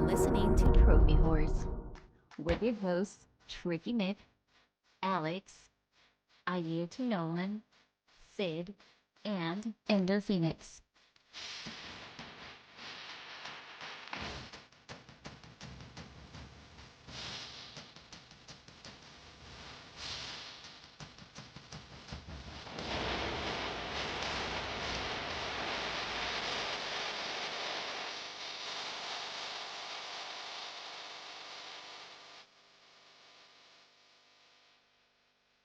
listening to Trophy Horse with your hosts, Tricky Nick, Alex, I Yield to Nolan, Sid, and Ender Phoenix.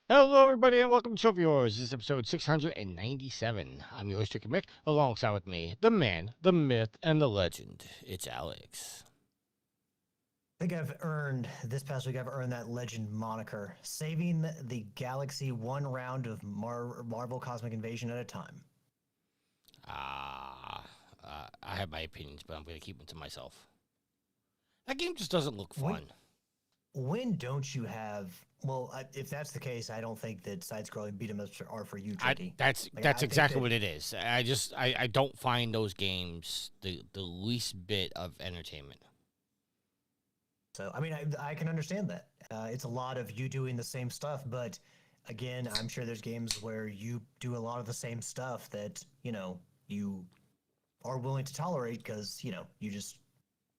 Hello, everybody, and welcome to Show Yours. This is episode 697. I'm yours, Tricky Mick, alongside with me, the man, the myth, and the legend. It's Alex. I think this past week, I've earned that legend moniker, saving the galaxy one round of Marvel Cosmic Invasion at a time. I have my opinions, but I'm going to keep them to myself. That game just doesn't look fun. When don't you have... Well, if that's the case, I don't think that side-scrolling beat-em-ups are for you, Tricky. That's exactly what it is. I don't find those games the least bit of entertainment. So, I mean, I can understand that. It's a lot of you doing the same stuff, but again, I'm sure there's games where you do a lot of the same stuff that, you are willing to tolerate because, you just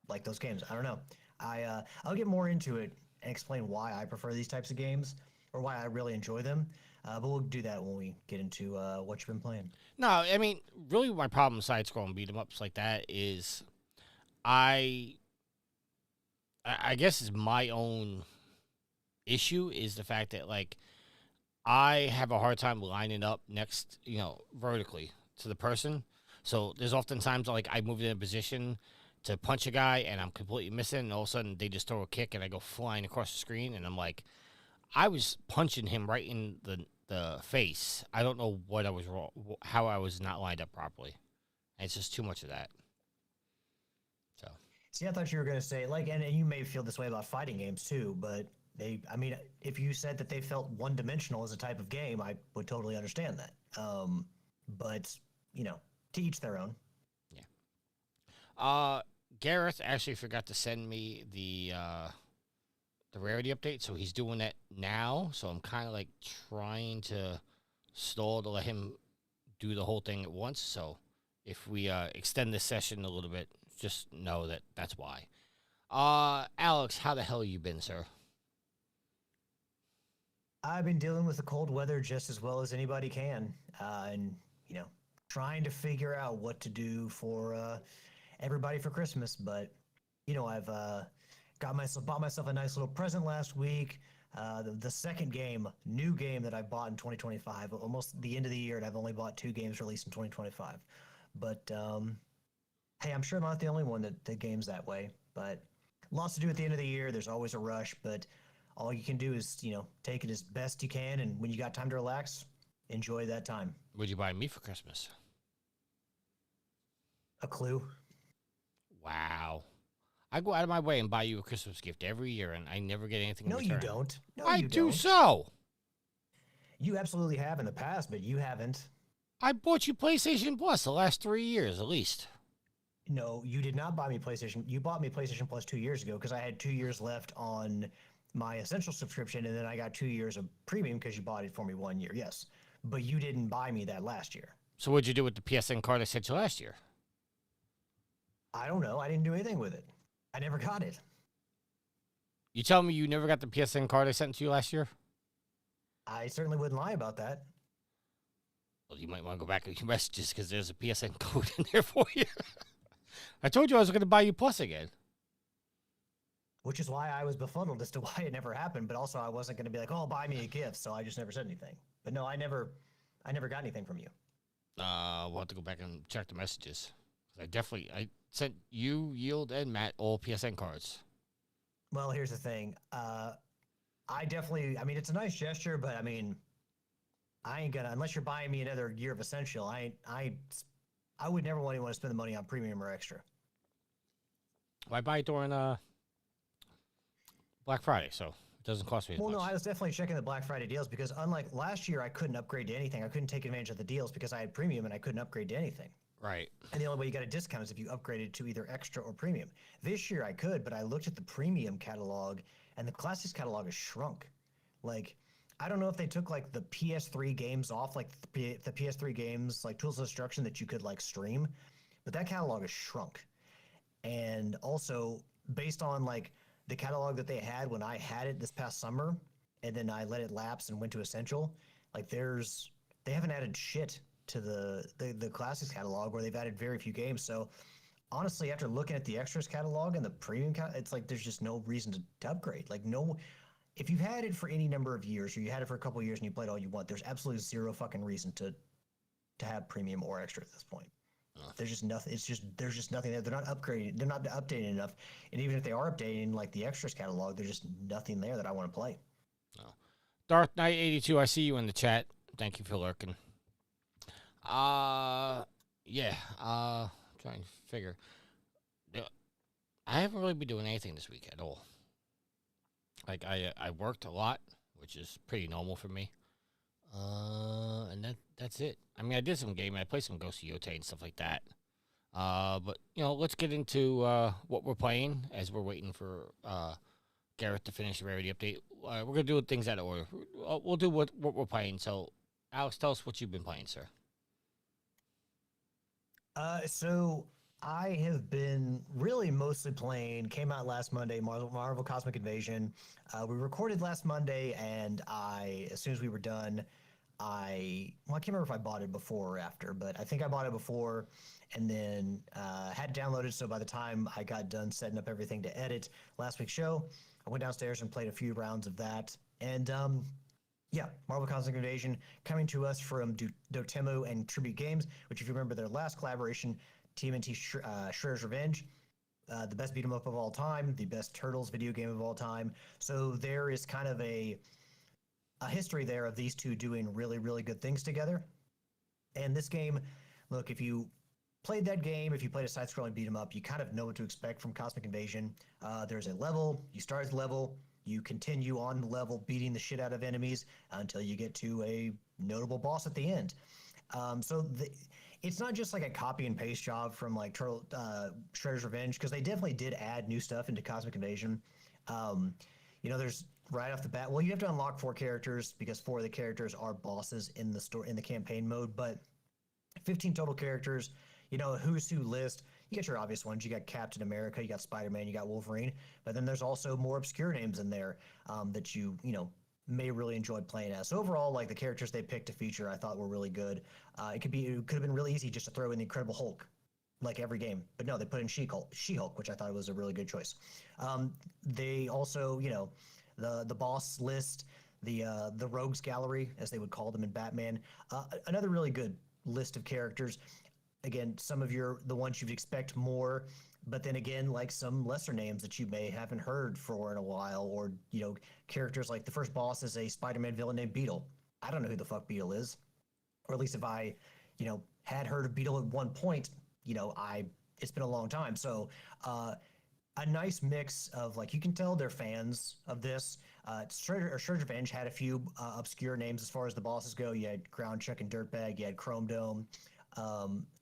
like those games. I don't know. I'll get more into it and explain why I prefer these types of games or why I really enjoy them. But we'll do that when we get into what you've been playing. No, I mean, really my problem with side-scrolling beat-em-ups like that is I guess it's my own issue is the fact that, like, I have a hard time lining up next, vertically to the person. So there's often times, like, I move in a position to punch a guy and I'm completely missing, and all of a sudden they just throw a kick and I go flying across the screen, and I'm like, I was punching him right in the face. I don't know what I was wrong, how I was not lined up properly. And it's just too much of that. So. See, I thought you were going to say, like, and you may feel this way about fighting games too, but if you said that they felt one-dimensional as a type of game, I would totally understand that. But, to each their own. Yeah. Gareth actually forgot to send me the rarity update, so he's doing that now. So I'm kind of like trying to stall to let him do the whole thing at once. So if we extend this session a little bit, just know that that's why. Alex, how the hell you been, sir? I've been dealing with the cold weather just as well as anybody can, and trying to figure out what to do for everybody for Christmas. But I've bought myself a nice little present last week. The second new game that I bought in 2025, almost the end of the year, and I've only bought 2 games released in 2025. But hey, I'm sure I'm not the only one that games that way. But lots to do at the end of the year. There's always a rush, but all you can do is take it as best you can, and when you got time to relax, enjoy that time. What'd you buy me for Christmas? A Clue. Wow. I go out of my way and buy you a Christmas gift every year, and I never get anything in No, return. you don't. No, I you do don't. so. You absolutely have in the past, but you haven't. I bought you PlayStation Plus the last 3 years, at least. No, you did not buy me PlayStation. You bought me PlayStation Plus 2 years ago because I had 2 years left on my Essential subscription, and then I got 2 years of Premium because you bought it for me 1 year, yes. But you didn't buy me that last year. So what'd you do with the PSN card I sent you last year? I don't know. I didn't do anything with it. I never got it. You tell me you never got the PSN card I sent to you last year? I certainly wouldn't lie about that. Well, you might want to go back to your messages because there's a PSN code in there for you. I told you I was going to buy you Plus again. Which is why I was befuddled as to why it never happened, but also I wasn't going to be like, oh, buy me a gift, so I just never said anything. But no, I never got anything from you. We'll have to go back and check the messages. I sent you, Yield, and Matt all PSN cards. Well, here's the thing. It's a nice gesture, but I ain't gonna, unless you're buying me another year of Essential, I would never want anyone to spend the money on Premium or Extra. Well, I buy it during Black Friday, so it doesn't cost me as much. Well, no, I was definitely checking the Black Friday deals because unlike last year, I couldn't upgrade to anything. I couldn't take advantage of the deals because I had Premium and I couldn't upgrade to anything. Right. And the only way you got a discount is if you upgraded to either extra or premium. This year I could, but I looked at the premium catalog and the classics catalog has shrunk. Like, I don't know if they took like the PS3 games off, like the PS3 games, like Tools of Destruction that you could like stream, but that catalog has shrunk. And also, based on like the catalog that they had when I had it this past summer, and then I let it lapse and went to Essential, like they haven't added shit to the classics catalog, where they've added very few games. So honestly, after looking at the extras catalog and the premium, it's like there's just no reason to upgrade. Like no, if you've had it for any number of years, or you had it for a couple of years and you played all you want, there's absolutely zero fucking reason to have premium or extra at this point. There's just nothing. There's just nothing there. They're not upgrading. They're not updating enough. And even if they are updating like the extras catalog, there's just nothing there that I want to play. Oh. Dark Knight 82, I see you in the chat. Thank you for lurking. Yeah. Trying to figure. I haven't really been doing anything this week at all. Like I worked a lot, which is pretty normal for me. And that's it. I mean, I did some gaming. I played some Ghost of Yotei and stuff like that. But let's get into what we're playing as we're waiting for Gareth to finish the rarity update. We're gonna do things out of order. We'll do what we're playing. So, Alex, tell us what you've been playing, sir. So I have been really mostly playing. Came out last Monday, Marvel Cosmic Invasion. We recorded last Monday, and as soon as we were done, I can't remember if I bought it before or after, but I think I bought it before, and then had it downloaded. So by the time I got done setting up everything to edit last week's show, I went downstairs and played a few rounds of that. And yeah, Marvel Cosmic Invasion coming to us from Dotemu and Tribute Games, which, if you remember their last collaboration, TMNT Shredder's Revenge, the best beat 'em up of all time, the best Turtles video game of all time. So there is kind of a history there of these two doing really, really good things together. And this game, look, if you played that game, if you played a side-scrolling beat 'em up, you kind of know what to expect from Cosmic Invasion. There's a level, you start at the level, you continue on the level, beating the shit out of enemies until you get to a notable boss at the end. It's not just like a copy and paste job from like Shredder's Revenge, because they definitely did add new stuff into Cosmic Invasion. There's right off the bat. Well, you have to unlock 4 characters because 4 of the characters are bosses in the campaign mode, but 15 total characters. Who's who list. You get your obvious ones. You got Captain America, you got Spider-Man, you got Wolverine, but then there's also more obscure names in there that you may really enjoy playing as. So overall, like the characters they picked to feature, I thought were really good. It could have been really easy just to throw in the Incredible Hulk, like every game, but no, they put in She-Hulk, which I thought was a really good choice. They also, the boss list, the rogues gallery, as they would call them in Batman, another really good list of characters. Again, some of the ones you'd expect more, but then again, like some lesser names that you may haven't heard for in a while, or characters like the first boss is a Spider-Man villain named Beetle. I don't know who the fuck Beetle is, or at least if I, had heard of Beetle at one point, it's been a long time. So, a nice mix of, like, you can tell they're fans of this. Shredder's Revenge had a few obscure names as far as the bosses go. You had Ground Chuck and Dirtbag. You had Chrome Dome.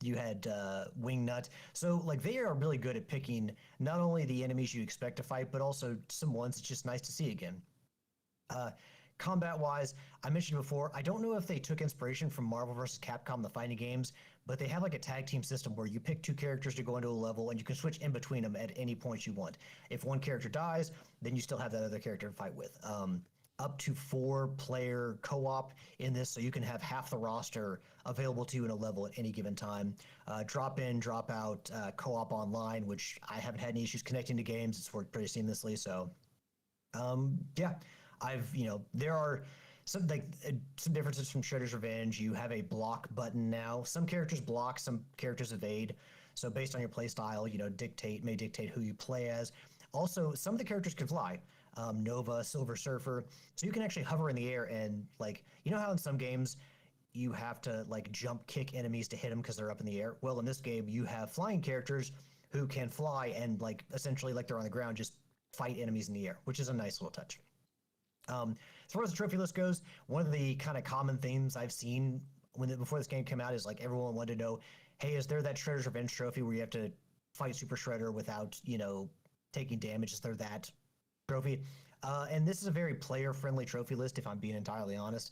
You had Wingnut. So, like, they are really good at picking not only the enemies you expect to fight, but also some ones it's just nice to see again. Combat-wise, I mentioned before, I don't know if they took inspiration from Marvel vs. Capcom, the fighting games, but they have like a tag team system where you pick 2 characters to go into a level and you can switch in between them at any point you want. If one character dies, then you still have that other character to fight with. Up to 4-player co-op in this, so you can have half the roster available to you in a level at any given time. Drop in, drop out, co-op online, which I haven't had any issues connecting to games. It's worked pretty seamlessly. So, yeah, there are some differences from Shredder's Revenge. You have a block button now. Some characters block, some characters evade. So based on your play style, may dictate who you play as. Also, some of the characters can fly. Nova, Silver Surfer. So you can actually hover in the air and, like, how in some games you have to, like, jump kick enemies to hit them because they're up in the air? Well, in this game, you have flying characters who can fly and, like, essentially, like they're on the ground, just fight enemies in the air, which is a nice little touch. As far as the trophy list goes, one of the kind of common themes I've seen before this game came out is, like, everyone wanted to know, hey, is there that Shredder's Revenge trophy where you have to fight Super Shredder without, taking damage? Is there that trophy? And this is a very player-friendly trophy list, if I'm being entirely honest.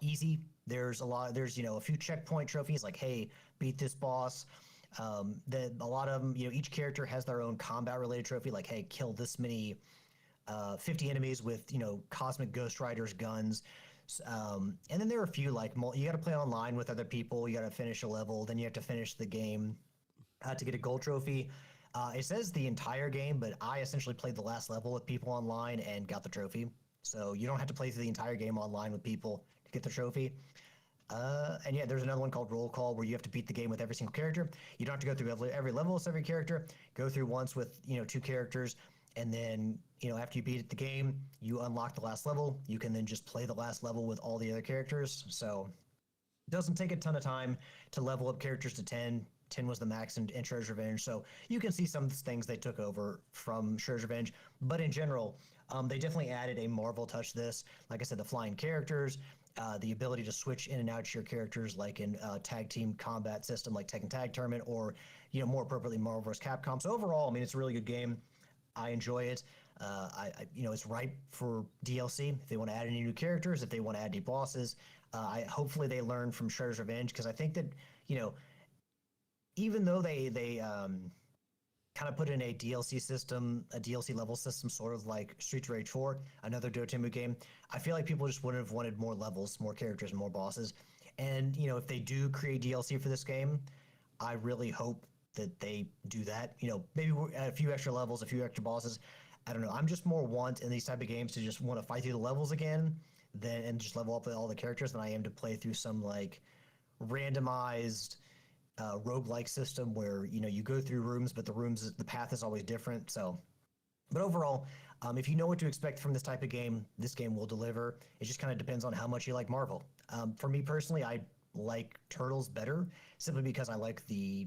Easy. There's a few checkpoint trophies like, hey, beat this boss. A lot of them, each character has their own combat-related trophy, like, hey, kill this many 50 enemies with cosmic ghost riders guns. And then there are a few like you got to play online with other people, you got to finish a level, then you have to finish the game to get a gold trophy. It says the entire game, but I essentially played the last level with people online and got the trophy, so you don't have to play through the entire game online with people to get the trophy. And yeah, there's another one called Roll Call where you have to beat the game with every single character. You don't have to go through every level with every character. Go through once with two characters, and then after you beat the game, you unlock the last level. You can then just play the last level with all the other characters. So it doesn't take a ton of time to level up characters to 10. 10 was the max in Shredder's Revenge, so you can see some things they took over from Shredder's Revenge. But in general, they definitely added a Marvel touch to this. Like I said, the flying characters, the ability to switch in and out to your characters, like in tag team combat system, like Tekken Tag Tournament, or more appropriately, Marvel vs. Capcom. So overall, I mean, it's a really good game. I enjoy it. It's ripe for DLC. If they want to add any new characters, if they want to add new bosses, hopefully they learn from Shredder's Revenge, because I think that even though they kind of put in a DLC system, a DLC level system, sort of like Streets of Rage 4, another Dotemu game, I feel like people just would have wanted more levels, more characters, and more bosses. And if they do create DLC for this game, I really hope that they do that. Maybe add a few extra levels, a few extra bosses. I don't know. I'm just more want in these type of games to just want to fight through the levels again, and just level up with all the characters, than I am to play through some like randomized roguelike system where you go through rooms, but the path is always different. So, but overall, if you know what to expect from this type of game, this game will deliver. It just kind of depends on how much you like Marvel. For me personally, I like Turtles better, simply because I like the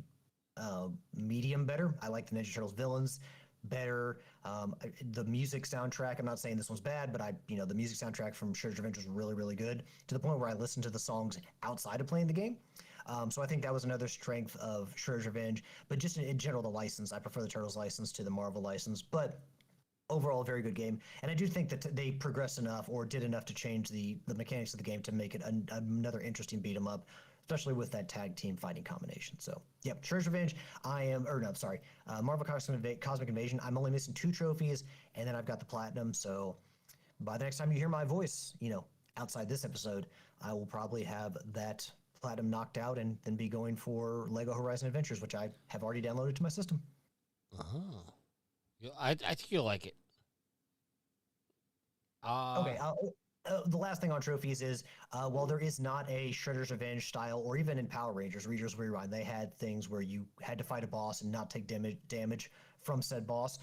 medium better. I like the Ninja Turtles villains better. The music soundtrack, I'm not saying this one's bad, but the music soundtrack from Shredder's Revenge was really, really good, to the point where I listened to the songs outside of playing the game. So I think that was another strength of Shredder's Revenge. But just in general, the license, I prefer the Turtles license to the Marvel license. But overall, a very good game. And I do think that they progressed enough, or did enough, to change the mechanics of the game to make it another interesting beat 'em up, especially with that tag team fighting combination. So, yep, Shredder's Revenge, Marvel Cosmic Invasion, I'm only missing 2 trophies, and then I've got the Platinum. So by the next time you hear my voice, outside this episode, I will probably have that Platinum knocked out, and then be going for Lego Horizon Adventures, which I have already downloaded to my system. Oh. I think you'll like it. Okay, the last thing on trophies is, while there is not a Shredder's Revenge style, or even in Power Rangers, Readers Rewind, they had things where you had to fight a boss and not take damage from said boss.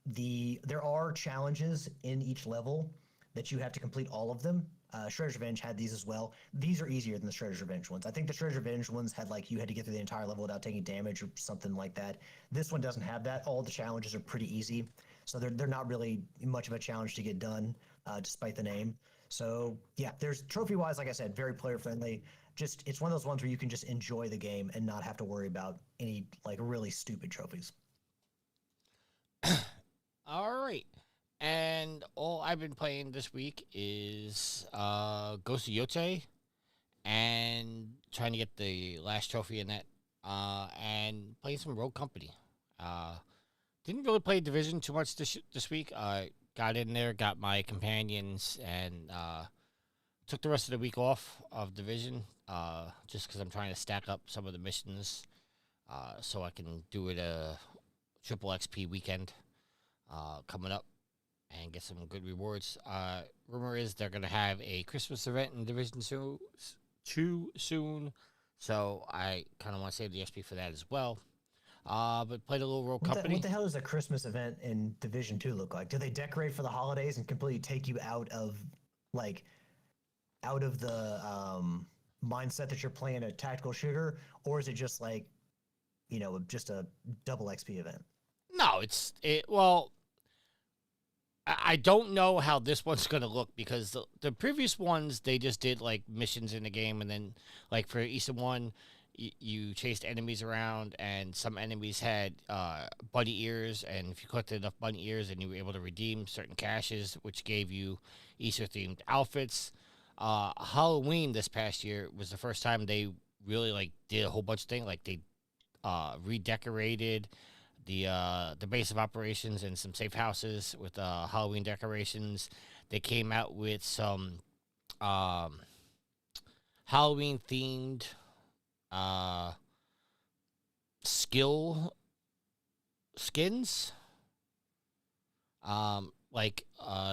There are challenges in each level that you have to complete all of them. Shredder's Revenge had these as well. These are easier than the Shredder's Revenge ones. I think the Shredder's Revenge ones had you had to get through the entire level without taking damage or something like that. This one doesn't have that. All the challenges are pretty easy, so they're not really much of a challenge to get done, despite the name. So yeah, there's trophy-wise, like I said, very player-friendly. Just, it's one of those ones where you can just enjoy the game and not have to worry about any really stupid trophies. All right. And all I've been playing this week is Ghost of Yote, and trying to get the last trophy in that, and playing some Rogue Company. Didn't really play Division too much this week. Got in there, got my companions, and took the rest of the week off of Division, just because I'm trying to stack up some of the missions, so I can do it a triple XP weekend coming up, and get some good rewards. Rumor is they're going to have a Christmas event in Division 2 soon, so I kind of want to save the XP for that as well. But played a little Rogue Company. What the hell does a Christmas event in Division 2 look like? Do they decorate for the holidays and completely take you out of the mindset that you're playing a tactical shooter, or is it just just a double XP event? No, well, I don't know how this one's going to look, because the previous ones, they just did missions in the game, and then for Eastern 1, you chased enemies around, and some enemies had bunny ears, and if you collected enough bunny ears, then you were able to redeem certain caches, which gave you Easter-themed outfits. Halloween this past year was the first time they really like did a whole bunch of things. Like they redecorated the base of operations and some safe houses with Halloween decorations. They came out with some Halloween themed skill skins.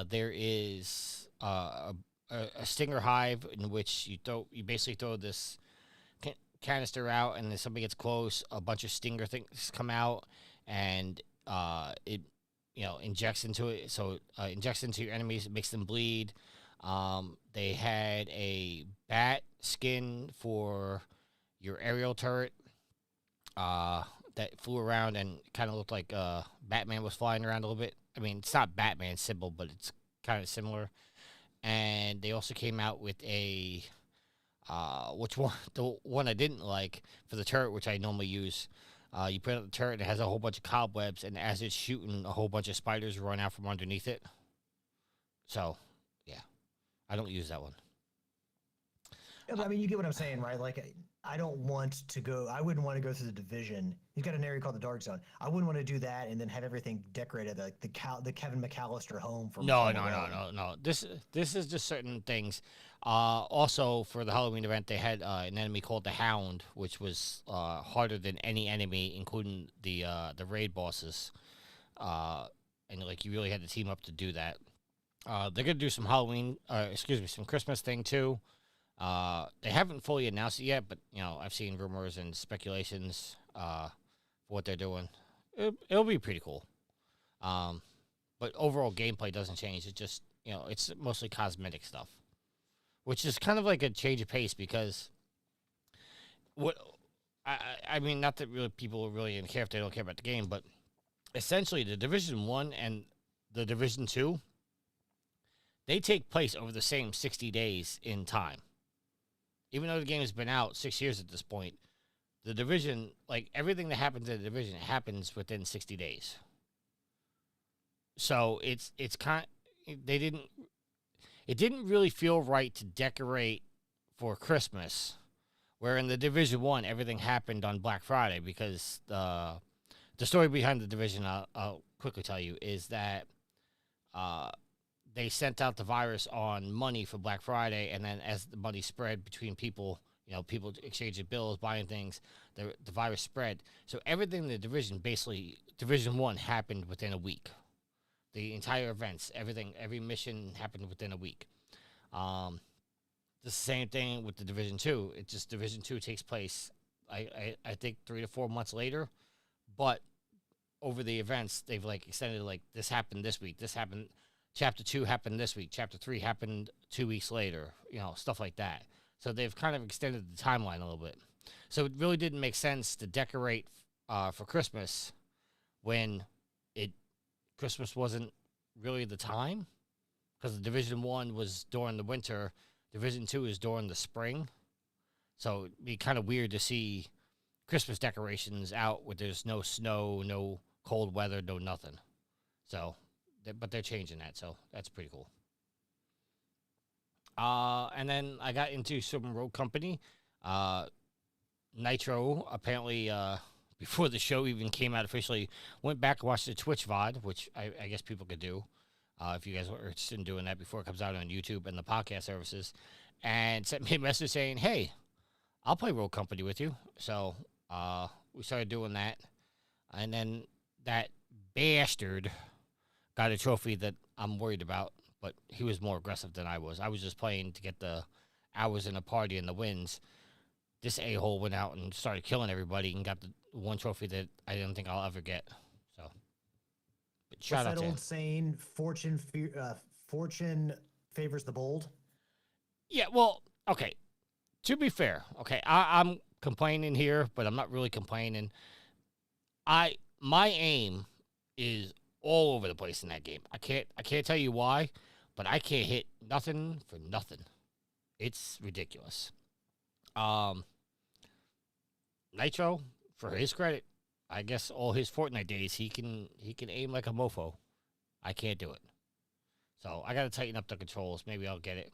There is a stinger hive in which you basically throw this canister out, and if somebody gets close, a bunch of stinger things come out, and it injects into it. So injects into your enemies, it makes them bleed. They had a bat skin for your aerial turret that flew around and kind of looked like Batman was flying around a little bit. I mean, it's not Batman's symbol, but it's kind of similar. And they also came out with a which one? The one I didn't like for the turret, which I normally use. You put it on the turret, and it has a whole bunch of cobwebs, and as it's shooting, a whole bunch of spiders run out from underneath it. So, yeah, I don't use that one. Yeah, but I mean, you get what I'm saying, right? Like, I don't want to go. I wouldn't want to go through the division. He's got an area called the Dark Zone. I wouldn't want to do that and then have everything decorated like the Kevin McAllister home from. No, Home no, no, Alone. no, no. This is just certain things. Also, for the Halloween event, they had an enemy called the Hound, which was harder than any enemy, including the raid bosses. And like you really had to team up to do that. They're gonna do some some Christmas thing too. They haven't fully announced it yet, but I've seen rumors and speculations for what they're doing. It'll be pretty cool. But overall gameplay doesn't change. It just it's mostly cosmetic stuff, which is kind of like a change of pace because I mean, not that really people really care if they don't care about the game, but essentially the Division 1 and the Division 2, they take place over the same 60 days in time. Even though the game has been out 6 years at this point, the Division, like everything that happens in the Division, happens within 60 days. So it didn't really feel right to decorate for Christmas, where in the Division 1 everything happened on Black Friday, because the story behind the Division, I'll quickly tell you, is that they sent out the virus on money for Black Friday, and then as the money spread between people, people exchanging bills, buying things, the virus spread. So everything in the Division, basically, Division 1 happened within a week. The entire events, every mission happened within a week. The same thing with the Division 2. It just Division 2 takes place, I think 3 to 4 months later, but over the events they've like extended, like this happened this week, this happened, Chapter 2 happened this week, Chapter 3 happened 2 weeks later, stuff like that. So they've kind of extended the timeline a little bit. So it really didn't make sense to decorate for Christmas when Christmas wasn't really the time, because the Division 1 was during the winter, Division 2 is during the spring. So it'd be kind of weird to see Christmas decorations out where there's no snow, no cold weather, no nothing. So, but they're changing that, so that's pretty cool. And then I got into some Rogue Company. Nitro, apparently, before the show even came out officially, went back and watched the Twitch VOD, which I guess people could do if you guys were interested in doing that before it comes out on YouTube and the podcast services, and sent me a message saying, hey, I'll play Rogue Company with you. So we started doing that, and then that bastard got a trophy that I'm worried about, but he was more aggressive than I was. I was just playing to get the hours in the party and the wins. This a-hole went out and started killing everybody and got the one trophy that I didn't think I'll ever get. So, but shout out What's to that him. old saying? Fortune favors the bold. Yeah, well, okay. To be fair, okay, I'm complaining here, but I'm not really complaining. My aim is all over the place in that game. I can't tell you why, but I can't hit nothing for nothing. It's ridiculous. Nitro, for his credit, I guess all his Fortnite days he can aim like a mofo. I can't do it. So I gotta tighten up the controls. Maybe I'll get it.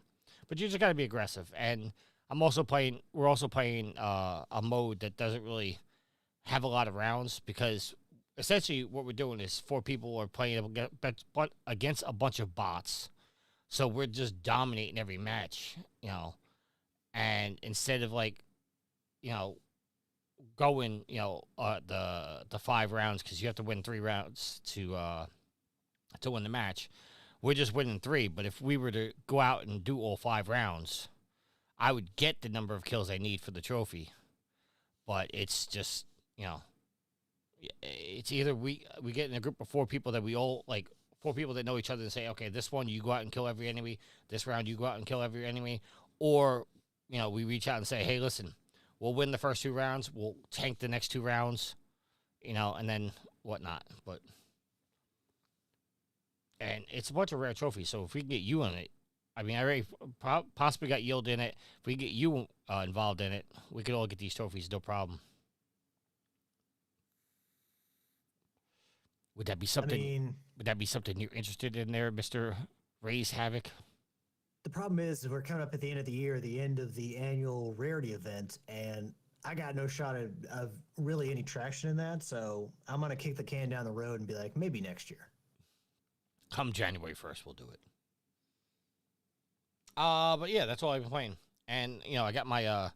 But you just gotta be aggressive. And I'm also playing. We're also playing a mode that doesn't really have a lot of rounds because essentially what we're doing is 4 people are playing against a bunch of bots. So we're just dominating every match, And instead of like, you know, going, the 5 rounds because you have to win 3 rounds to win the match. We're just winning 3. But if we were to go out and do all 5 rounds, I would get the number of kills I need for the trophy. But it's just, it's either we get in a group of 4 people that we all like 4 people that know each other and say, okay, this one you go out and kill every enemy. This round you go out and kill every enemy. Or, we reach out and say, hey, listen, we'll win the first 2 rounds. We'll tank the next 2 rounds, and then whatnot. And it's a bunch of rare trophies. So if we can get you in it, I mean, I already possibly got Yield in it. If we get you involved in it, we could all get these trophies, no problem. Would that be something? Would that be something you're interested in there, Mr. Raise Havoc? The problem is we're coming up at the end of the year, the end of the annual rarity event, and I got no shot of really any traction in that. So I'm gonna kick the can down the road and be like, maybe next year. Come January 1st, we'll do it. But yeah, that's all I've been playing, and I got my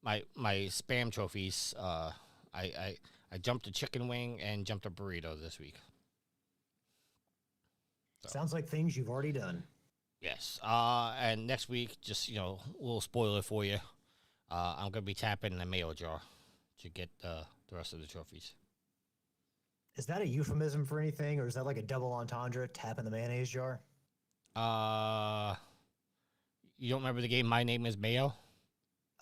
my spam trophies. I jumped a chicken wing and jumped a burrito this week. So. Sounds like things you've already done. Yes. And next week, just a little spoiler for you. I'm gonna be tapping the mayo jar to get the rest of the trophies. Is that a euphemism for anything, or is that like a double entendre? Tapping the mayonnaise jar. You don't remember the game My Name Is Mayo?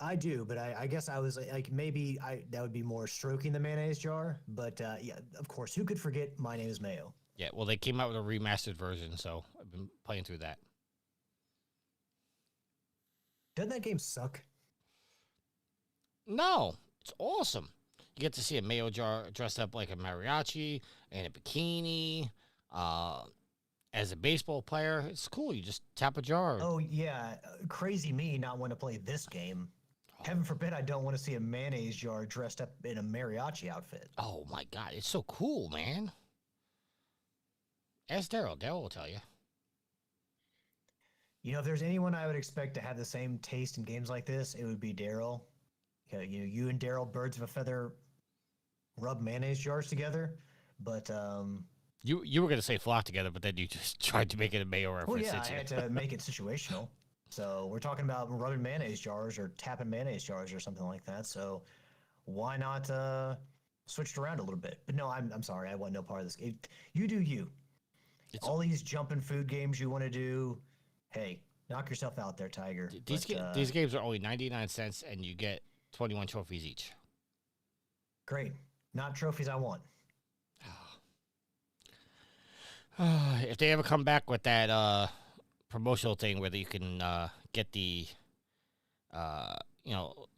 I do, but I guess I was like maybe that would be more stroking the mayonnaise jar. But yeah, of course, who could forget My Name Is Mayo? Yeah, well, they came out with a remastered version, so I've been playing through that. Doesn't that game suck? No, it's awesome. You get to see a mayo jar dressed up like a mariachi and a bikini. As a baseball player, it's cool. You just tap a jar. Oh, yeah. Crazy me not want to play this game. Heaven forbid I don't want to see a mayonnaise jar dressed up in a mariachi outfit. Oh, my God. It's so cool, man. Ask Daryl. Daryl will tell you. If there's anyone I would expect to have the same taste in games like this, it would be Daryl. You and Daryl, birds of a feather, rub mayonnaise jars together. But you were gonna say flock together, but then you just tried to make it a mayo reference. Well, yeah, I had to make it situational. So we're talking about rubbing mayonnaise jars or tapping mayonnaise jars or something like that. So why not switch it around a little bit? But no, I'm sorry, I want no part of this. You do you. All these jumping food games you want to do. Hey, knock yourself out there, Tiger. These games are only 99 cents, and you get 21 trophies each. Great. Not trophies I want. If they ever come back with that promotional thing where you can get the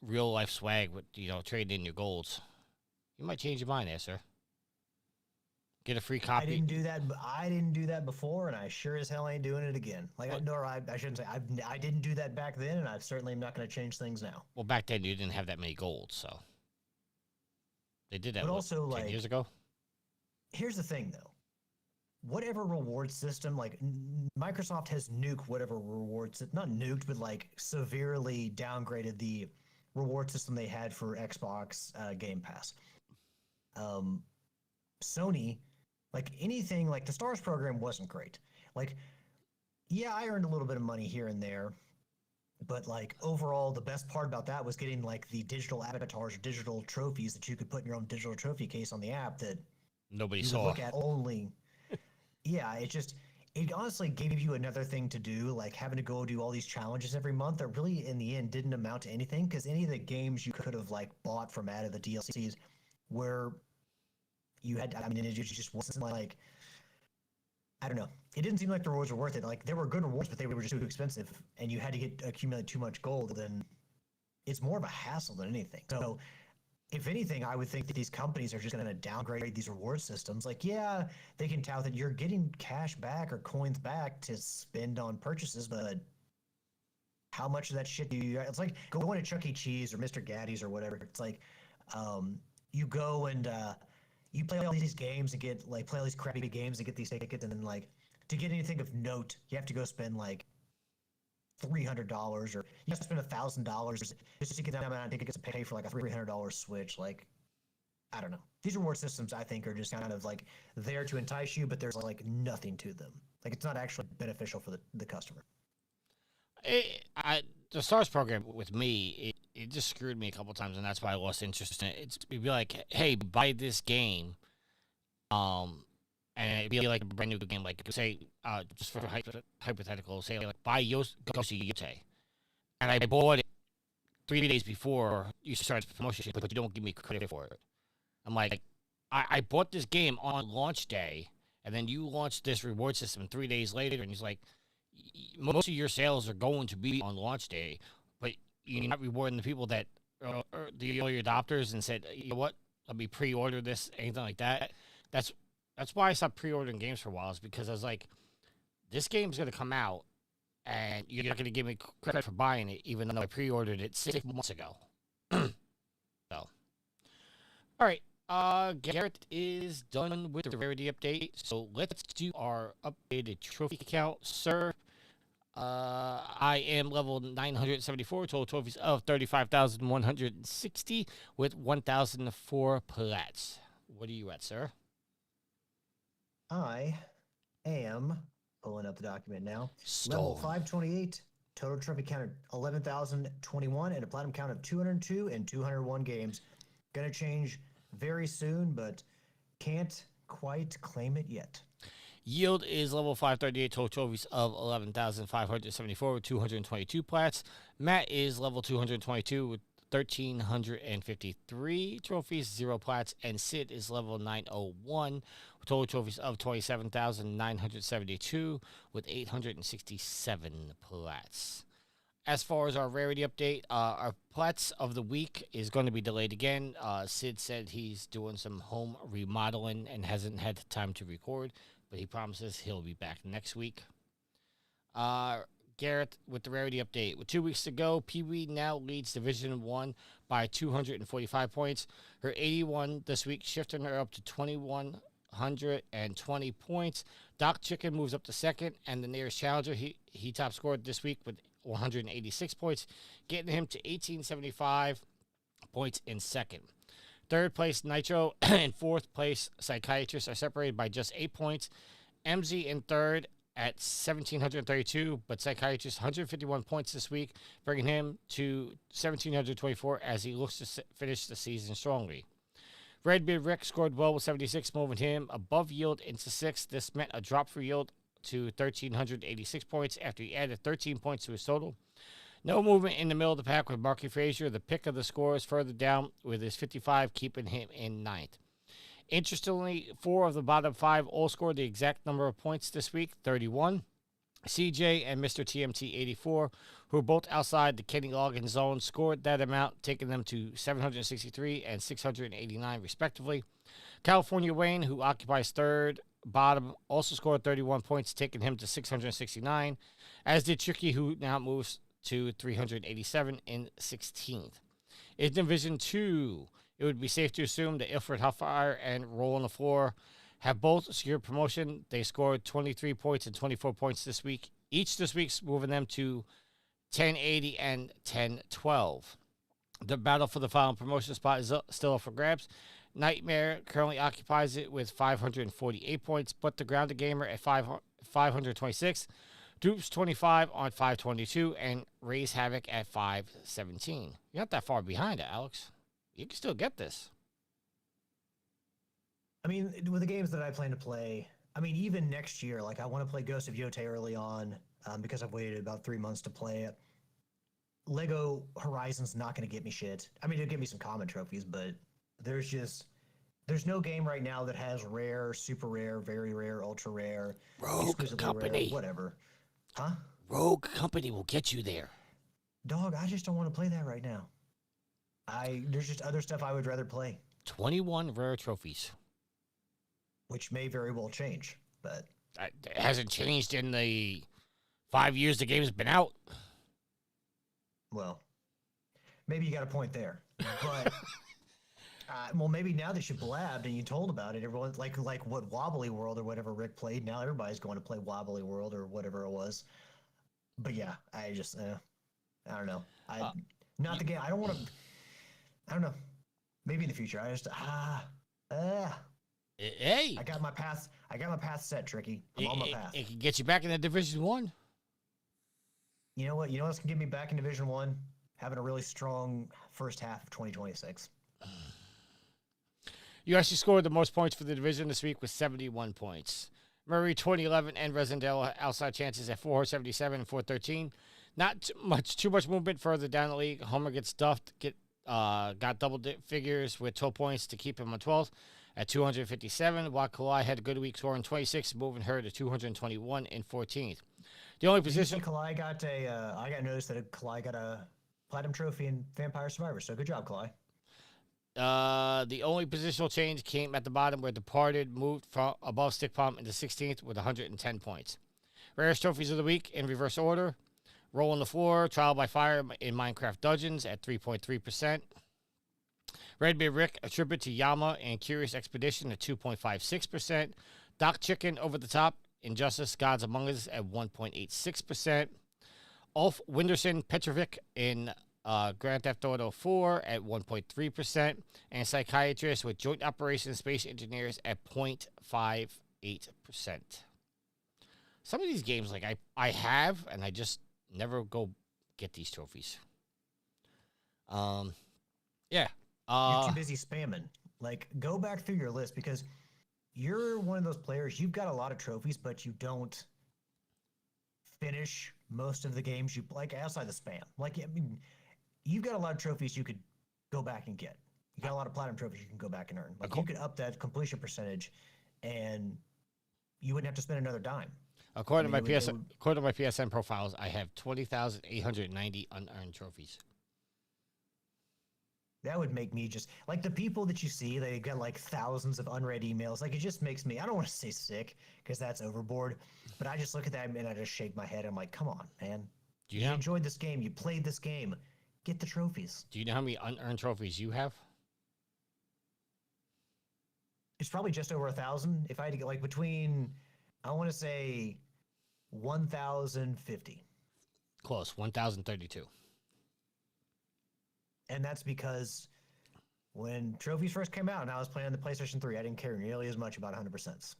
real life swag with trading in your golds, you might change your mind there, sir. Get a free copy. I didn't do that before, and I sure as hell ain't doing it again. I shouldn't say I didn't do that back then, and I certainly am not going to change things now. Well, back then you didn't have that many golds, so they did that. But also, 10 years ago. Here's the thing, though. Whatever reward system, like Microsoft has nuked whatever rewards, not nuked, but like severely downgraded the reward system they had for Xbox Game Pass. Sony, like anything, like the Stars program wasn't great. Like, yeah, I earned a little bit of money here and there, but like overall, the best part about that was getting like the digital avatars or digital trophies that you could put in your own digital trophy case on the app that nobody you saw. Look at only. Yeah, it honestly gave you another thing to do, like having to go do all these challenges every month that really in the end didn't amount to anything, because any of the games you could have like bought from out of the DLCs where you had, it just wasn't like, I don't know. It didn't seem like the rewards were worth it. Like there were good rewards, but they were just too expensive, and you had to accumulate too much gold. Then it's more of a hassle than anything. So if anything, I would think that these companies are just going to downgrade these reward systems. Like, yeah, they can tout that you're getting cash back or coins back to spend on purchases, but how much of that shit do you? It's like going to Chuck E. Cheese or Mr. Gaddy's or whatever. It's like you go and you play all these games and get like play all these crappy games and get these tickets, and then like to get anything of note, you have to go spend like $300 or you have to spend $1,000 just to get that amount of tickets to pay for like a $300 Switch. Like, I don't know. These reward systems, I think, are just kind of like there to entice you, but there's like nothing to them. Like, it's not actually beneficial for the customer. The Stars program with me, it just screwed me a couple times, and that's why I lost interest in it. It'd be like, hey, buy this game, and it'd be like a brand new game. Like, say, just for hypothetical, say, like, buy Ghost Yote. And I bought it 3 days before you started promotion, but you don't give me credit for it. I'm like, I bought this game on launch day, and then you launched this reward system 3 days later, and he's like, most of your sales are going to be on launch day, but you're not rewarding the people that are the early adopters and said, you know what, let me pre-order this, anything like that. That's why I stopped pre-ordering games for a while, is because I was like, this game's going to come out, and you're not going to give me credit for buying it, even though I pre-ordered it 6 months ago. So, all right. Garrett is done with the rarity update, so let's do our updated trophy count, sir. I am level 974, total trophies of 35,160 with 1,004 plats. What are you at, sir? I am pulling up the document now. Level 528, total trophy count of 11,021, and a platinum count of 202 and 201 games. Gonna change very soon, but can't quite claim it yet. Yield is level 538, total trophies of 11,574 with 222 plats. Matt is level 222 with 1,353 trophies, 0 plats. And Sid is level 901 with total trophies of 27,972 with 867 plats. As far as our rarity update, our plats of the week is going to be delayed again. Sid said he's doing some home remodeling and hasn't had time to record, but he promises he'll be back next week. Garrett with the rarity update. With 2 weeks to go, Pee-wee now leads Division 1 by 245 points. Her 81 this week, shifting her up to 2,120 points. Doc Chicken moves up to second, and the nearest challenger, he top scored this week with 186 points, getting him to 1,875 points in second. Third place, Nitro, and fourth place, Psychiatrist, are separated by just 8 points. MZ in third at 1,732, but Psychiatrist 151 points this week, bringing him to 1,724 as he looks to finish the season strongly. Redbeard Rick scored well with 76, moving him above Yield into sixth. This meant a drop for Yield to 1,386 points after he added 13 points to his total. No movement in the middle of the pack with Marky Frazier, the pick of the scores, further down with his 55, keeping him in ninth. Interestingly, 4 of the bottom 5 all scored the exact number of points this week, 31. CJ and Mr. TMT 84, who are both outside the Kenny Loggins zone, scored that amount, taking them to 763 and 689 respectively. California Wayne, who occupies third bottom, also scored 31 points, taking him to 669, as did Tricky, who now moves to 387 in 16th. In Division 2, it would be safe to assume that Ilford Hellfire and Roll on the Floor have both secured promotion. They scored 23 points and 24 points this week. Each this week's moving them to 1080 and 1012. The battle for the final promotion spot is still up for grabs. Nightmare currently occupies it with 548 points, but the Grounded Gamer at 526, Dupes 25 on 522, and Raise Havoc at 517. You're not that far behind it, Alex. You can still get this. I mean, with the games that I plan to play, I mean, even next year, like I want to play Ghost of Yote early on because I've waited about 3 months to play it. Lego Horizon's not going to get me shit. I mean, it'll give me some common trophies, but there's no game right now that has rare, super rare, very rare, ultra rare, Rogue Company, rare, whatever. Huh? Rogue Company will get you there. Dog, I just don't want to play that right now. There's just other stuff I would rather play, 21 rare trophies. which may very well change. But It hasn't changed in the 5 years the game's been out. well, maybe you got a point there. But well, maybe now that you blabbed and you told about it, everyone's like what Wobbly World or whatever Rick played. Now everybody's going to play Wobbly World or whatever it was. But yeah, I just I don't know. Not the game. I don't want to. I don't know. Maybe in the future. I just Hey, I got my path. I got my path set, Tricky. I'm on my path. It can get you back in the Division 1. You know what? You know what's gonna get me back in Division 1? Having a really strong first half of 2026. You actually scored the most points for the division this week with 71 points. Murray, 2011, and Resendale outside chances at 477 and 413. Not too much movement further down the league. Homer gets stuffed, got double figures with 12 points to keep him on 12th at 257, while Kalai had a good week scoring 26, moving her to 221 and 14th. The only position... Kalai got I got noticed that Kalai got a platinum trophy in Vampire Survivor, so good job, Kalai. The only positional change came at the bottom where Departed moved from above Stick Palm into 16th with 110 points. Rarest trophies of the week in reverse order. Roll on the Floor, Trial by Fire in Minecraft Dungeons at 3.3%. Redbeard Rick, a tribute to Yama and Curious Expedition at 2.56%. Doc Chicken Over the Top, Injustice Gods Among Us at 1.86%. Ulf Winderson Petrovic in Grand Theft Auto 4 at 1.3%, and Psychiatrist with Joint Operations Space Engineers at 0.58%. Some of these games, like I have, and I just never go get these trophies. Yeah. You're too busy spamming. Like, go back through your list because you're one of those players. You've got a lot of trophies, but you don't finish most of the games you like outside the spam. Like, I mean, you've got a lot of trophies you could go back and get. You got a lot of platinum trophies you can go back and earn. Like, you could up that completion percentage, and you wouldn't have to spend another dime. According to my PSN profiles, I have 20,890 unearned trophies. That would make me just like the people that you see. They get like thousands of unread emails. Like, it just makes me. I don't want to say sick because that's overboard, but I just look at that and I just shake my head. I'm like, come on, man. You enjoyed this game. You played this game. Get the trophies. Do you know how many unearned trophies you have? It's probably just over 1,000. If I had to get like between, I want to say 1,050. Close, 1,032. And that's because when trophies first came out and I was playing on the PlayStation 3, I didn't care nearly as much about 100%.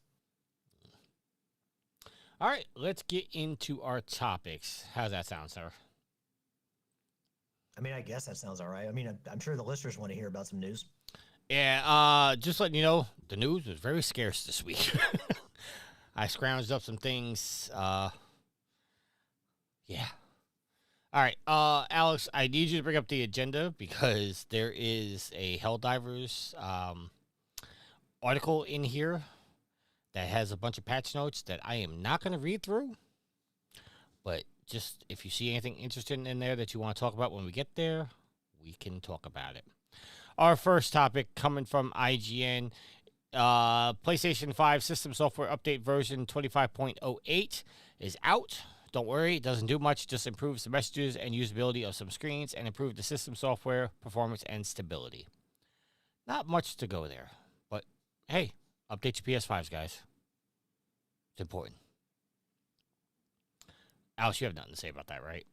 All right, let's get into our topics. How's that sound, sir? I mean, I guess that sounds all right. I mean, I'm sure the listeners want to hear about some news. Yeah, just letting you know, the news was very scarce this week. I scrounged up some things. Yeah. All right, Alex, I need you to bring up the agenda because there is a Helldivers article in here that has a bunch of patch notes that I am not going to read through. But just if you see anything interesting in there that you want to talk about when we get there, we can talk about it. Our first topic coming from IGN, PlayStation 5 system software update version 25.08 is out. Don't worry, it doesn't do much, just improves the messages and usability of some screens and improve the system software, performance, and stability. Not much to go there, but hey, update your PS5s, guys. It's important. Alice, you have nothing to say about that, right?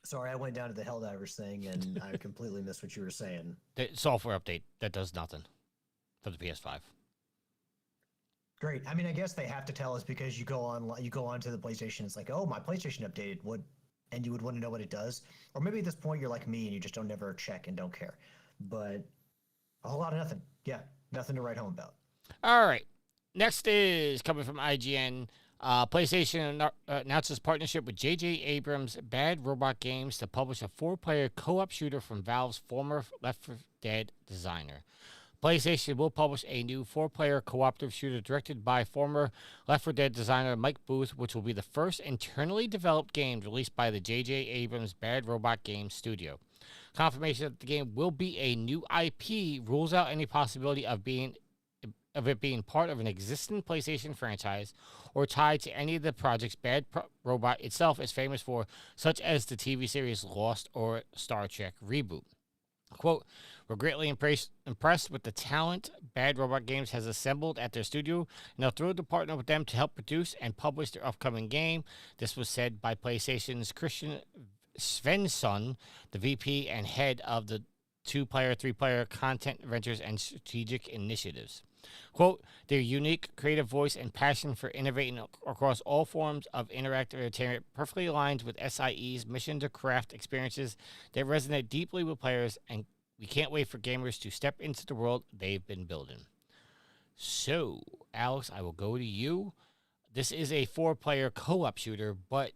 Sorry, I went down to the Helldivers thing and I completely missed what you were saying. The software update, that does nothing for the PS5. Great. I mean, I guess they have to tell us because you go on to the PlayStation. It's like, oh, my PlayStation updated. What? And you would want to know what it does. Or maybe at this point you're like me and you just don't never check and don't care. But a whole lot of nothing. Yeah, nothing to write home about. All right. Next is coming from IGN. PlayStation announces partnership with J.J. Abrams' Bad Robot Games to publish a 4-player co-op shooter from Valve's former Left 4 Dead designer. PlayStation will publish a new 4-player cooperative shooter directed by former Left 4 Dead designer Mike Booth, which will be the first internally developed game released by the J.J. Abrams Bad Robot Games studio. Confirmation that the game will be a new IP rules out any possibility of it being part of an existing PlayStation franchise or tied to any of the projects Robot itself is famous for, such as the TV series Lost or Star Trek reboot. Quote, we're greatly impressed with the talent Bad Robot Games has assembled at their studio, and are thrilled to partner with them to help produce and publish their upcoming game. This was said by PlayStation's Christian Svensson, the VP and head of the 2-player, 3-player content ventures and strategic initiatives. Quote, their unique creative voice and passion for innovating across all forms of interactive entertainment perfectly aligns with SIE's mission to craft experiences that resonate deeply with players, and we can't wait for gamers to step into the world they've been building. So, Alex, I will go to you. This is a 4-player co-op shooter, but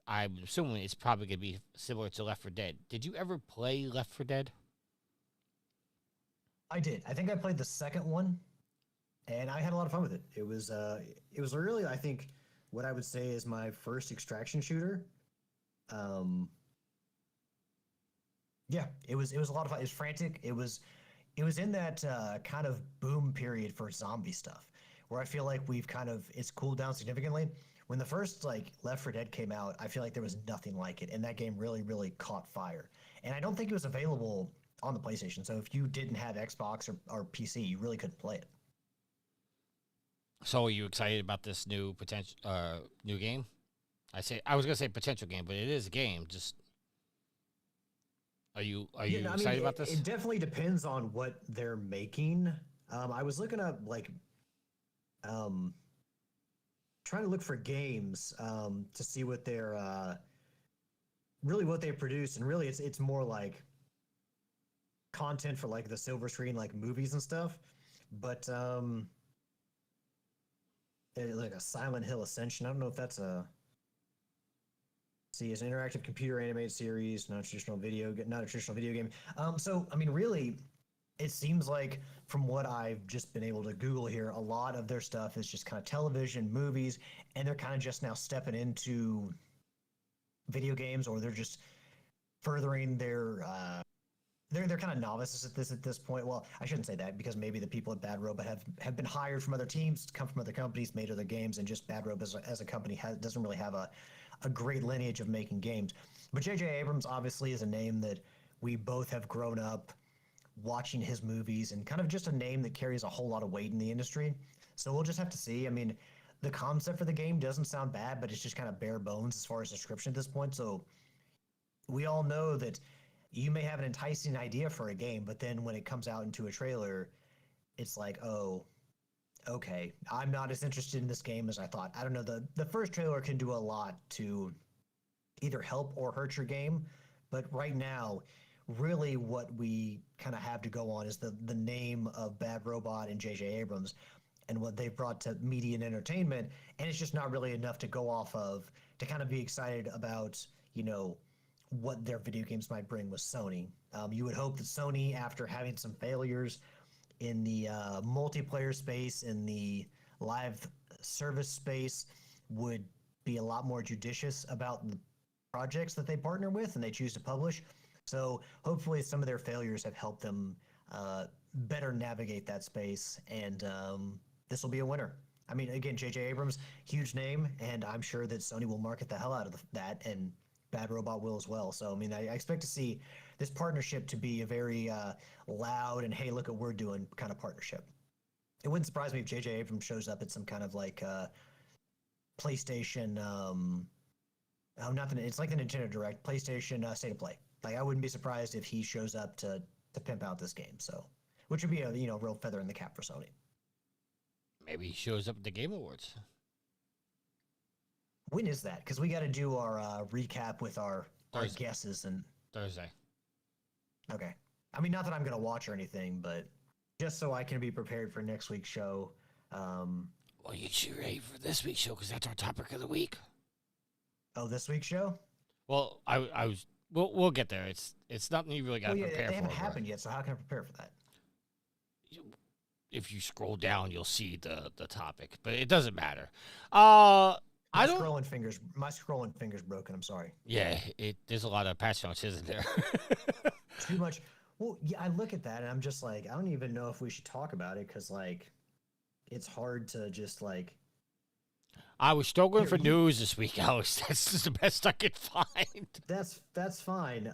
I'm assuming it's probably going to be similar to Left 4 Dead. Did you ever play Left 4 Dead? I did. I think I played the second one, and I had a lot of fun with it. It was really, I think, what I would say is my first extraction shooter. Yeah, it was a lot of fun. It was frantic. It was in that kind of boom period for zombie stuff, where I feel like it's cooled down significantly. When the first Left 4 Dead came out, I feel like there was nothing like it, and that game really, really caught fire. And I don't think it was available on the PlayStation, so if you didn't have Xbox or PC, you really couldn't play it. So, are you excited about this new new game? I was gonna say potential game, but it is a game. Just are you excited about this? It definitely depends on what they're making. I was looking up trying to look for games to see what they're really what they produce, and really it's more like content for the silver screen, like movies and stuff. But like a Silent Hill Ascension, I don't know if that's it's an interactive computer animated series, not a traditional video game. So I mean, really, it seems like, from what I've just been able to Google here, a lot of their stuff is just kind of television, movies, and they're kind of just now stepping into video games, or they're just furthering their they're kind of novices at this point. Well, I shouldn't say that, because maybe the people at Bad Robot have been hired from other teams, come from other companies, made other games, and just Bad Robot as a company doesn't really have a great lineage of making games. But J.J. Abrams obviously is a name that we both have grown up watching his movies, and kind of just a name that carries a whole lot of weight in the industry. So we'll just have to see. I mean, the concept for the game doesn't sound bad, but it's just kind of bare bones as far as description at this point. So we all know that you may have an enticing idea for a game, but then when it comes out into a trailer, it's like, oh, okay, I'm not as interested in this game as I thought. I don't know. The first trailer can do a lot to either help or hurt your game, but right now, really what we kind of have to go on is the name of Bad Robot and J.J. Abrams and what they've brought to media and entertainment, and it's just not really enough to go off of to kind of be excited about, what their video games might bring with Sony. You would hope that Sony, after having some failures in the multiplayer space, in the live service space, would be a lot more judicious about the projects that they partner with and they choose to publish. So hopefully some of their failures have helped them better navigate that space, and this will be a winner. I mean, again, J.J. Abrams, huge name, and I'm sure that Sony will market the hell out of that, and Bad Robot will as well. So, I mean, I expect to see this partnership to be a very loud and, hey, look what we're doing kind of partnership. It wouldn't surprise me if J.J. Abrams shows up at some kind of PlayStation, it's like the Nintendo Direct, PlayStation State of Play. I wouldn't be surprised if he shows up to pimp out this game. So, which would be a real feather in the cap for Sony. Maybe he shows up at the Game Awards. When is that? Because we got to do our recap with our guesses and Thursday. Okay. I mean, not that I'm going to watch or anything, but just so I can be prepared for next week's show. Well, you should be ready for this week's show, because that's our topic of the week. Oh, this week's show? Well, we'll get there. It's nothing you really got to prepare for. They haven't happened yet, so how can I prepare for that? if you scroll down, you'll see the topic, but it doesn't matter. I don't. My scrolling fingers broken. I'm sorry. Yeah, there's a lot of patch notes, isn't there? Too much. Well, yeah, I look at that and I'm just like, I don't even know if we should talk about it because like, it's hard to just like. I was struggling Here, for news this week, Alex. That's just the best I could find. That's fine.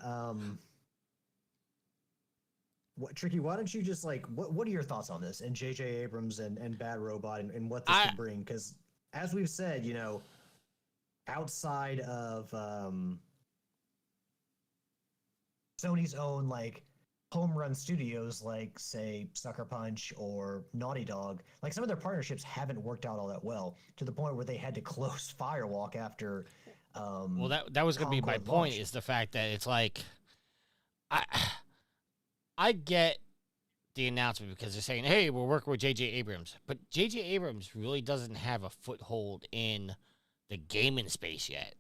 What Tricky? Why don't you just like what are your thoughts on this and J.J. Abrams and Bad Robot and what this could bring? Because as we've said, you know, outside of Sony's own like home run studios like say Sucker Punch or Naughty Dog, like some of their partnerships haven't worked out all that well to the point where they had to close Firewalk after Well, that was going to be my point, is the fact that it's like I get the announcement because they're saying, hey, we're working with J.J. Abrams, but J.J. Abrams really doesn't have a foothold in the gaming space yet.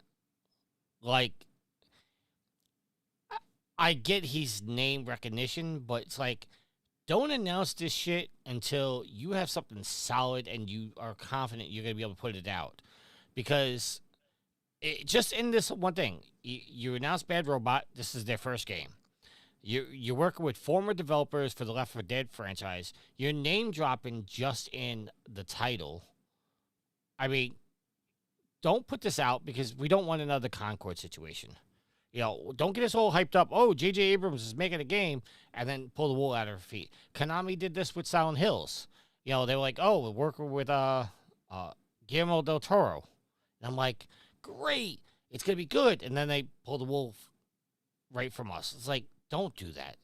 Like, I get he's name recognition, but it's like, don't announce this shit until you have something solid and you are confident you're going to be able to put it out. Because just in this one thing, you announced Bad Robot, this is their first game. You're working with former developers for the Left 4 Dead franchise. You're name dropping just in the title. I mean, don't put this out because we don't want another Concord situation. You know, don't get us all hyped up. Oh, J.J. Abrams is making a game, and then pull the wool out of her feet. Konami did this with Silent Hills. You know, they were like, oh, we're working with Guillermo del Toro. And I'm like, great, it's going to be good. And then they pull the wool right from us. It's like, don't do that.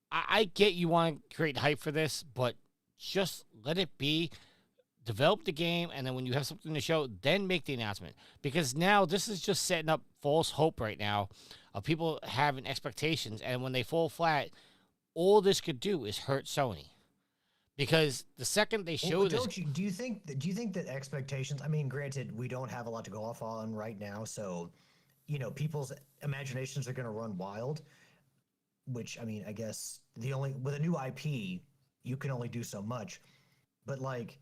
I get you want to create hype for this, but just let it be. Develop the game, and then when you have something to show, then make the announcement. Because now this is just setting up false hope right now of people having expectations, and when they fall flat, all this could do is hurt Sony. Because the second they show this, do you think that expectations? I mean, granted, we don't have a lot to go off on right now, so you know, people's imaginations are going to run wild. Which I mean, I guess with a new IP, you can only do so much. But like,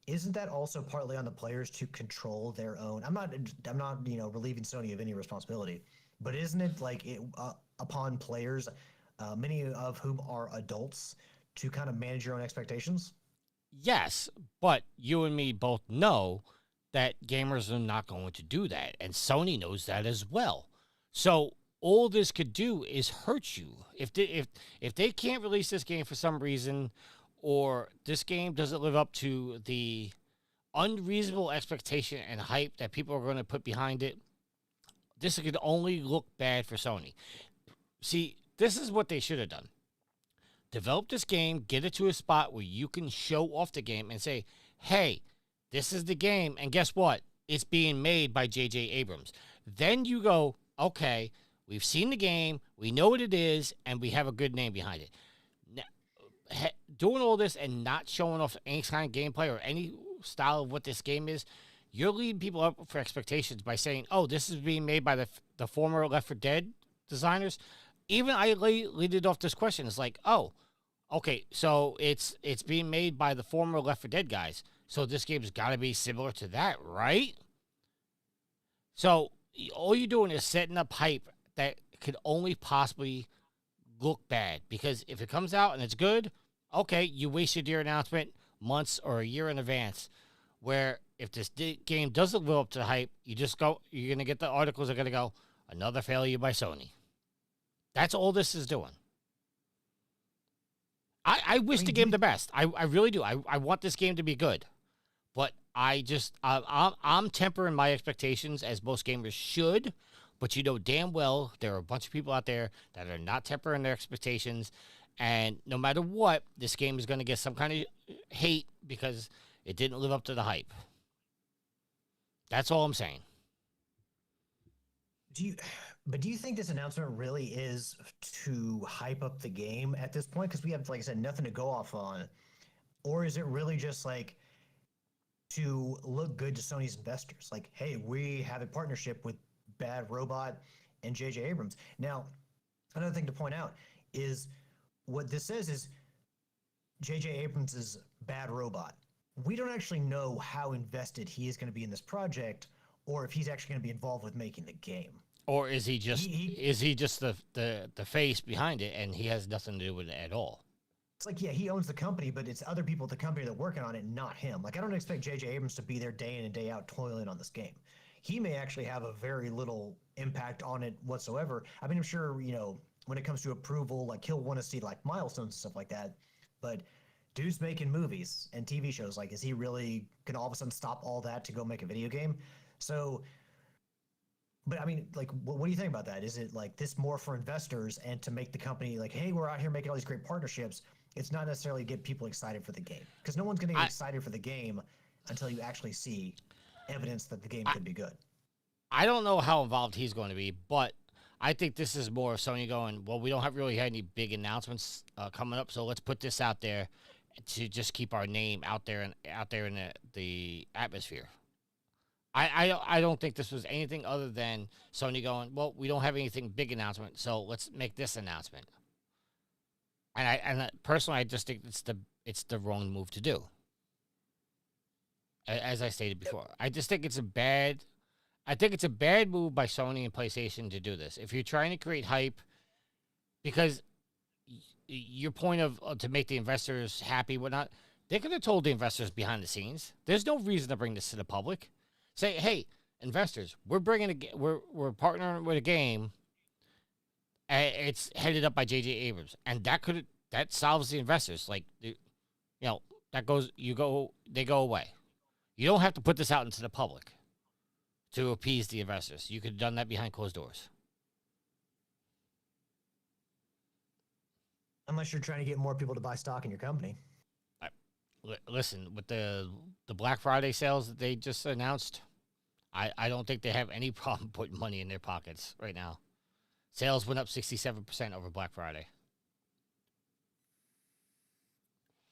isn't that also partly on the players to control their own? I'm not you know, relieving Sony of any responsibility, but isn't it like upon players, many of whom are adults, to kind of manage your own expectations? yes, but you and me both know that gamers are not going to do that, and Sony knows that as well. So all this could do is hurt you. If they can't release this game for some reason, or this game doesn't live up to the unreasonable expectation and hype that people are going to put behind it, this could only look bad for Sony. See, this is what they should have done. Develop this game, get it to a spot where you can show off the game and say, hey, this is the game, and guess what? It's being made by J.J. Abrams. Then you go, okay, we've seen the game, we know what it is, and we have a good name behind it. Now, doing all this and not showing off any kind of gameplay or any style of what this game is, you're leading people up for expectations by saying, oh, this is being made by the former Left 4 Dead designers. Even I lead it off this question. It's like, oh, okay, so it's being made by the former Left 4 Dead guys. So this game's got to be similar to that, right? So all you're doing is setting up hype that could only possibly look bad. Because if it comes out and it's good, okay, you wasted your announcement months or a year in advance. Where if this game doesn't live up to the hype, you're going to get the articles that are going to go, another failure by Sony. That's all this is doing. I wish the game the best. I really do. I want this game to be good. But I'm tempering my expectations, as most gamers should. But you know damn well there are a bunch of people out there that are not tempering their expectations. And no matter what, this game is going to get some kind of hate because it didn't live up to the hype. That's all I'm saying. Do you think this announcement really is to hype up the game at this point? Because we have, like I said, nothing to go off on. Or is it really just like to look good to Sony's investors? Like, hey, we have a partnership with Bad Robot and J.J. Abrams. Now, another thing to point out is what this says is J.J. Abrams' Bad Robot. We don't actually know how invested he is going to be in this project, or if he's actually going to be involved with making the game. Or is he just He- the face behind it, and he has nothing to do with it at all? It's like, yeah, he owns the company, but it's other people at the company that are working on it, not him. Like, I don't expect J.J. Abrams to be there day in and day out toiling on this game. He may actually have a very little impact on it whatsoever. I mean, I'm sure, when it comes to approval, like, he'll want to see, like, milestones and stuff like that. But dude's making movies and TV shows. Like, is he really going to all of a sudden stop all that to go make a video game? So, but I mean, like, what do you think about that? Is it like this more for investors and to make the company like, hey, we're out here making all these great partnerships? It's not necessarily get people excited for the game, because no one's going to get excited for the game until you actually see evidence that the game could be good. I don't know how involved he's going to be, but I think this is more of Sony going, well, we don't have really had any big announcements coming up, so let's put this out there to just keep our name out there in the atmosphere. I don't think this was anything other than Sony going, well, we don't have anything big announcement, so let's make this announcement. And personally, I just think it's the wrong move to do. As I stated before, I just think it's a bad move by Sony and PlayStation to do this. If you're trying to create hype, because your point of to make the investors happy, whatnot, they could have told the investors behind the scenes. There's no reason to bring this to the public. Say, hey, investors, we're we're partnering with a game. It's headed up by J.J. Abrams, and that solves the investors. Like, they go away. You don't have to put this out into the public to appease the investors. You could have done that behind closed doors. Unless you're trying to get more people to buy stock in your company. Listen, with the Black Friday sales that they just announced, I don't think they have any problem putting money in their pockets right now. Sales went up 67% over Black Friday.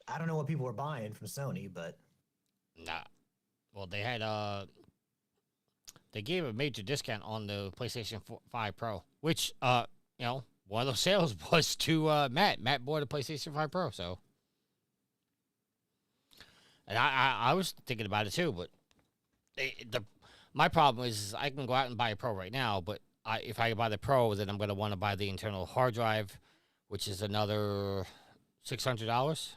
I don't know what people were buying from Sony, but Nah. Well, they had they gave a major discount on the PlayStation 5 Pro, which one of those sales was to Matt. Matt bought a PlayStation 5 Pro, so. And I was thinking about it too, but my problem is I can go out and buy a Pro right now, but if I buy the Pro, then I'm going to want to buy the internal hard drive, which is another $600,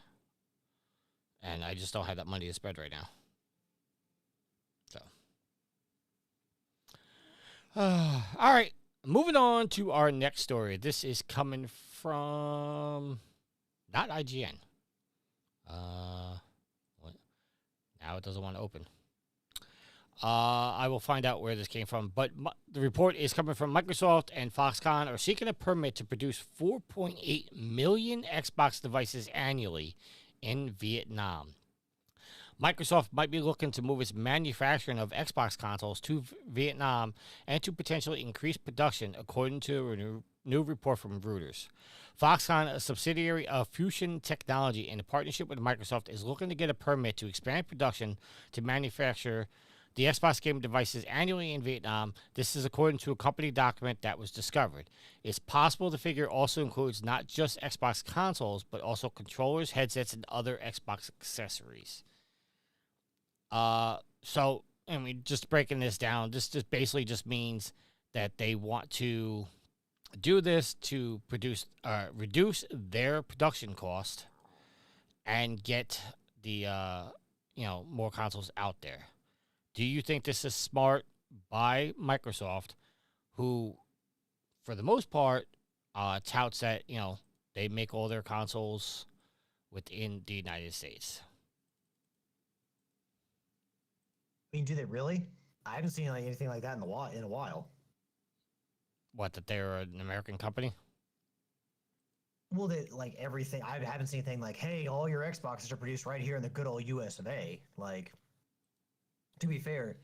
and I just don't have that money to spread right now. So, all right, moving on to our next story. This is coming from not IGN. Now it doesn't want to open. I will find out where this came from, but the report is coming from Microsoft and Foxconn are seeking a permit to produce 4.8 million Xbox devices annually in Vietnam. Microsoft might be looking to move its manufacturing of Xbox consoles to Vietnam and to potentially increase production, according to a new report from Reuters. Foxconn, a subsidiary of Fusion Technology in a partnership with Microsoft, is looking to get a permit to expand production to manufacture the Xbox game devices annually in Vietnam. This is according to a company document that was discovered. It's possible the figure also includes not just Xbox consoles, but also controllers, headsets, and other Xbox accessories. So, I mean, just breaking this down, this just basically just means that they want to do this to reduce their production cost and get the more consoles out there. Do you think this is smart by Microsoft, who, for the most part, touts that they make all their consoles within the United States? I mean, do they really? I haven't seen anything like that in a while. What, that they're an American company? Well, everything. I haven't seen anything like, hey, all your Xboxes are produced right here in the good old US of A. Like, to be fair,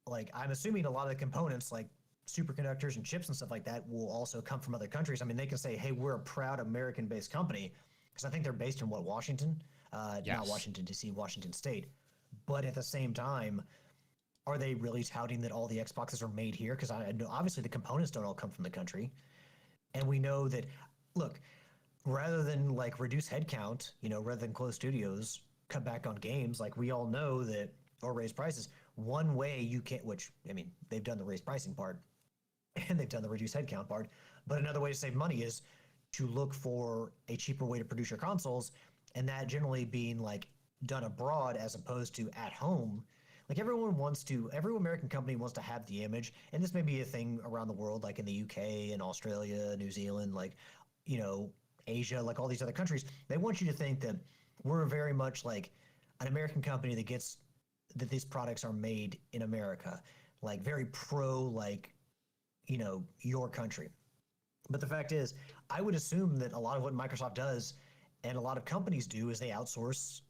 like, I'm assuming a lot of the components, like superconductors and chips and stuff like that, will also come from other countries. I mean, they can say, hey, we're a proud American-based company, because I think they're based in, Washington? Yes. Not Washington, D.C., Washington State. But at the same time, are they really touting that all the Xboxes are made here? Because I know, obviously, the components don't all come from the country. And we know that, look, rather than like reduce headcount, rather than close studios, cut back on games, like we all know that, or raise prices. One way you can't, which I mean, they've done the raised pricing part and they've done the reduced headcount part, but another way to save money is to look for a cheaper way to produce your consoles, and that generally being like done abroad as opposed to at home. Like every American company wants to have the image, and this may be a thing around the world, like in the UK and Australia, New Zealand, like, you know, Asia, like all these other countries. They want you to think that we're very much like an American company that these products are made in America, like very pro, like, your country. But the fact is, I would assume that a lot of what Microsoft does and a lot of companies do is they outsource,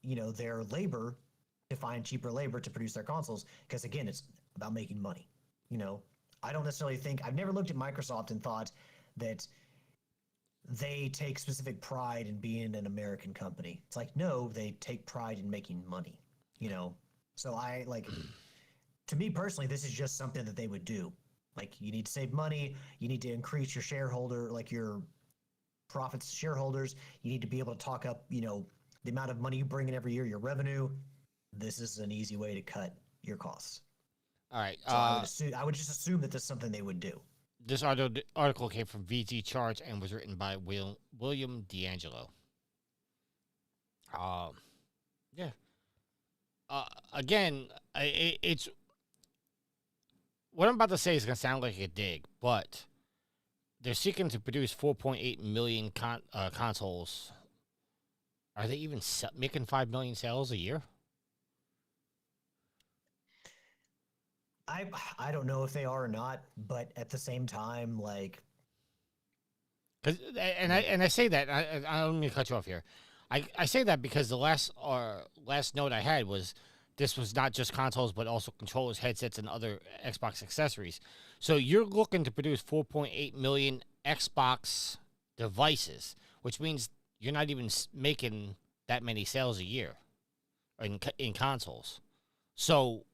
their labor to find cheaper labor to produce their consoles. Because again, it's about making money. You know, I don't necessarily think I've never looked at Microsoft and thought that they take specific pride in being an American company. It's like, no, they take pride in making money. So I like, to me personally, this is just something that they would do. Like, you need to save money, you need to increase your shareholder, like your profits to shareholders, you need to be able to talk up, the amount of money you bring in every year, your revenue. This is an easy way to cut your costs. All right. So I would just assume that this is something they would do. This article came from VG Charts and was written by William D'Angelo. Yeah. Again, it's what I'm about to say is going to sound like a dig, but they're seeking to produce 4.8 million consoles. Are they even making 5 million sales a year? I don't know if they are or not, but at the same time, like, I say that I don't mean to cut you off here. I say that because the last note I had was this was not just consoles but also controllers, headsets, and other Xbox accessories. So you're looking to produce 4.8 million Xbox devices, which means you're not even making that many sales a year in consoles. So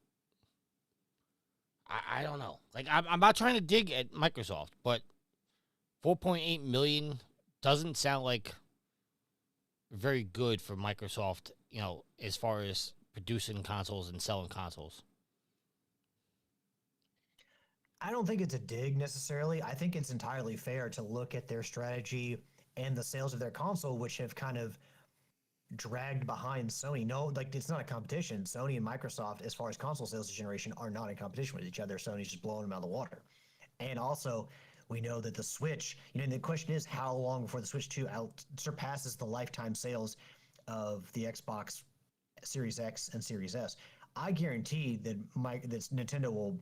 I don't know. Like, I'm not trying to dig at Microsoft, but 4.8 million doesn't sound like very good for Microsoft, as far as producing consoles and selling consoles. I don't think it's a dig necessarily. I think it's entirely fair to look at their strategy and the sales of their console, which have kind of dragged behind Sony. No, like, it's not a competition. Sony and Microsoft, as far as console sales generation, are not in competition with each other. Sony's just blowing them out of the water. And also, we know that the Switch, and the question is how long before the Switch 2 surpasses the lifetime sales of the Xbox Series X and Series S. I guarantee that Nintendo will,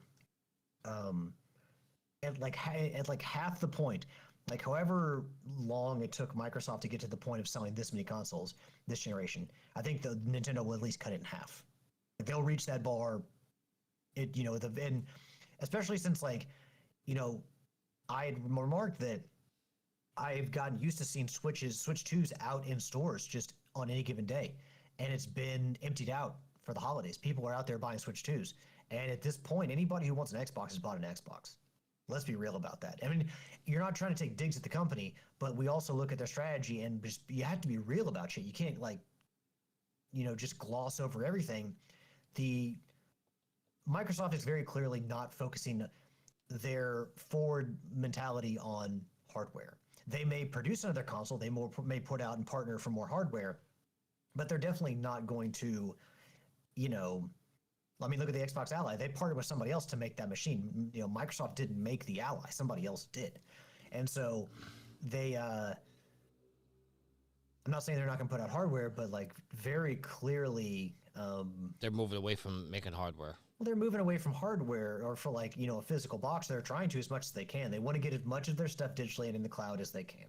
at half the point, like however long it took Microsoft to get to the point of selling this many consoles this generation, I think the Nintendo will at least cut it in half. Like, they'll reach that bar. And especially since, like, I had remarked that I've gotten used to seeing Switch 2s out in stores just on any given day, and it's been emptied out for the holidays. People are out there buying Switch 2s, and at this point, anybody who wants an Xbox has bought an Xbox. Let's be real about that. I mean, you're not trying to take digs at the company, but we also look at their strategy, and you have to be real about shit. You can't, like, just gloss over everything. The Microsoft is very clearly not focusing their forward mentality on hardware. They may produce another console, they may put out and partner for more hardware, but they're definitely not going to, I mean, look at the Xbox Ally. They partnered with somebody else to make that machine. Microsoft didn't make the Ally. Somebody else did. And so they, I'm not saying they're not going to put out hardware, but, like, very clearly, They're moving away from making hardware. well, they're moving away from hardware, or for, like, a physical box. They're trying to as much as they can. They want to get as much of their stuff digitally and in the cloud as they can.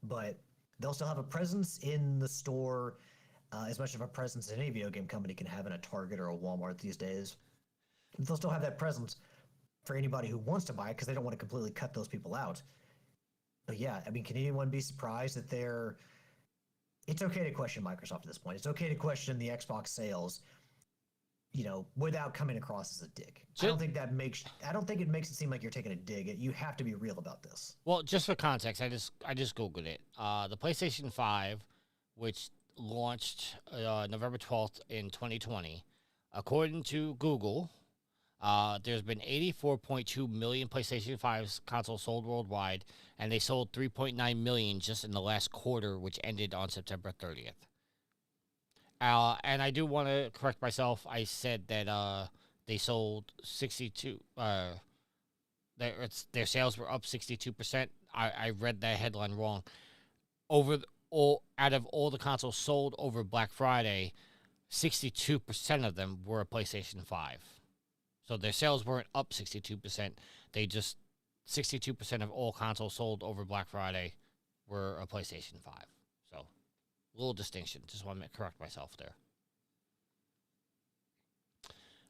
But they'll still have a presence in the store, as much of a presence as any video game company can have in a Target or a Walmart these days. They'll still have that presence for anybody who wants to buy it, because they don't want to completely cut those people out. But yeah, I mean, can anyone be surprised that it's okay to question Microsoft at this point. It's okay to question the Xbox sales. without coming across as a dick. Ju- I don't think it makes it seem like you're taking a dig. You have to be real about this. Well, just for context, I just googled it. The PlayStation 5, which launched November 12th in 2020, according to Google, there's been 84.2 million PlayStation 5 consoles sold worldwide, and they sold 3.9 million just in the last quarter, which ended on September 30th. And I do want to correct myself. I said that they sold 62. Their sales were up 62%. I read that headline wrong. Out of all the consoles sold over Black Friday, 62% of them were a PlayStation 5. So their sales weren't up 62%. They just 62% of all consoles sold over Black Friday were a PlayStation 5. So little distinction. Just want to correct myself there.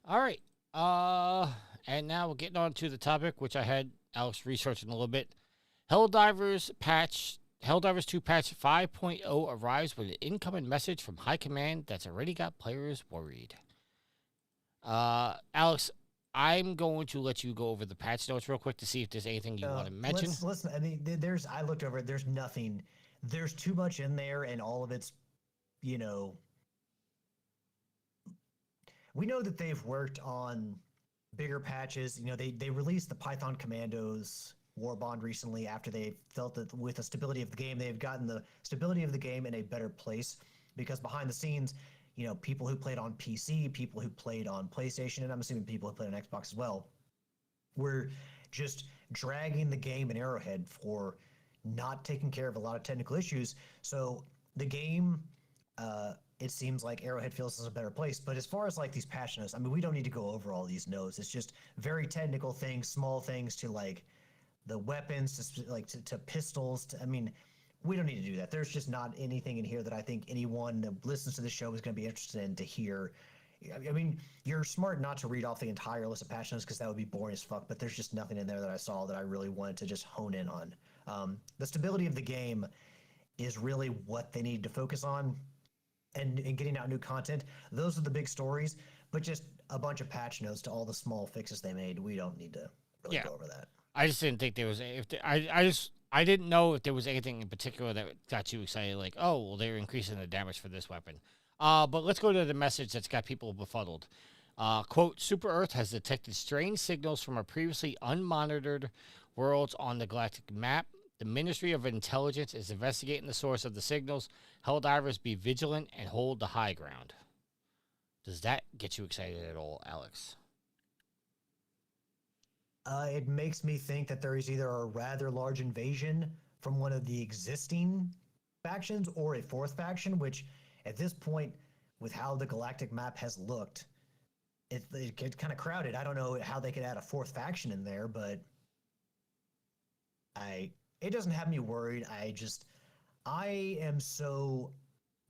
All right. And now we're getting on to the topic, which I had Alex researching a little bit. Helldivers 2 patch 5.0 arrives with an incoming message from High Command that's already got players worried. Alex, I'm going to let you go over the patch notes real quick to see if there's anything you want to mention. Listen, I mean, I looked over it. There's nothing. There's too much in there, and all of it's, we know that they've worked on bigger patches. They released the Python Commandos War Bond recently after they felt that with the stability of the game, they've gotten the stability of the game in a better place, because behind the scenes, people who played on PC, people who played on PlayStation, and I'm assuming people who played on Xbox as well, were just dragging the game in Arrowhead for not taking care of a lot of technical issues. So the game, it seems like Arrowhead feels is a better place. But as far as like these patch notes, I mean, we don't need to go over all these notes. It's just very technical things, small things to like the weapons, to pistols. I mean, we don't need to do that. There's just not anything in here that I think anyone that listens to the show is going to be interested in to hear. I mean, you're smart not to read off the entire list of patch notes because that would be boring as fuck, but there's just nothing in there that I saw that I really wanted to just hone in on. The stability of the game is really what they need to focus on, and getting out new content. Those are the big stories, but just a bunch of patch notes to all the small fixes they made. We don't need to really go over that. I just didn't think there was. I didn't know if there was anything in particular that got you excited. Like, oh, well, they're increasing the damage for this weapon. But let's go to the message that's got people befuddled. Quote: Super Earth has detected strange signals from a previously unmonitored worlds on the galactic map. The Ministry of Intelligence is investigating the source of the signals. Helldivers, be vigilant and hold the high ground. Does that get you excited at all, Alex? It makes me think that there is either a rather large invasion from one of the existing factions or a fourth faction, which at this point, with how the galactic map has looked, it gets kind of crowded. I don't know how they could add a fourth faction in there, but it doesn't have me worried. I am so,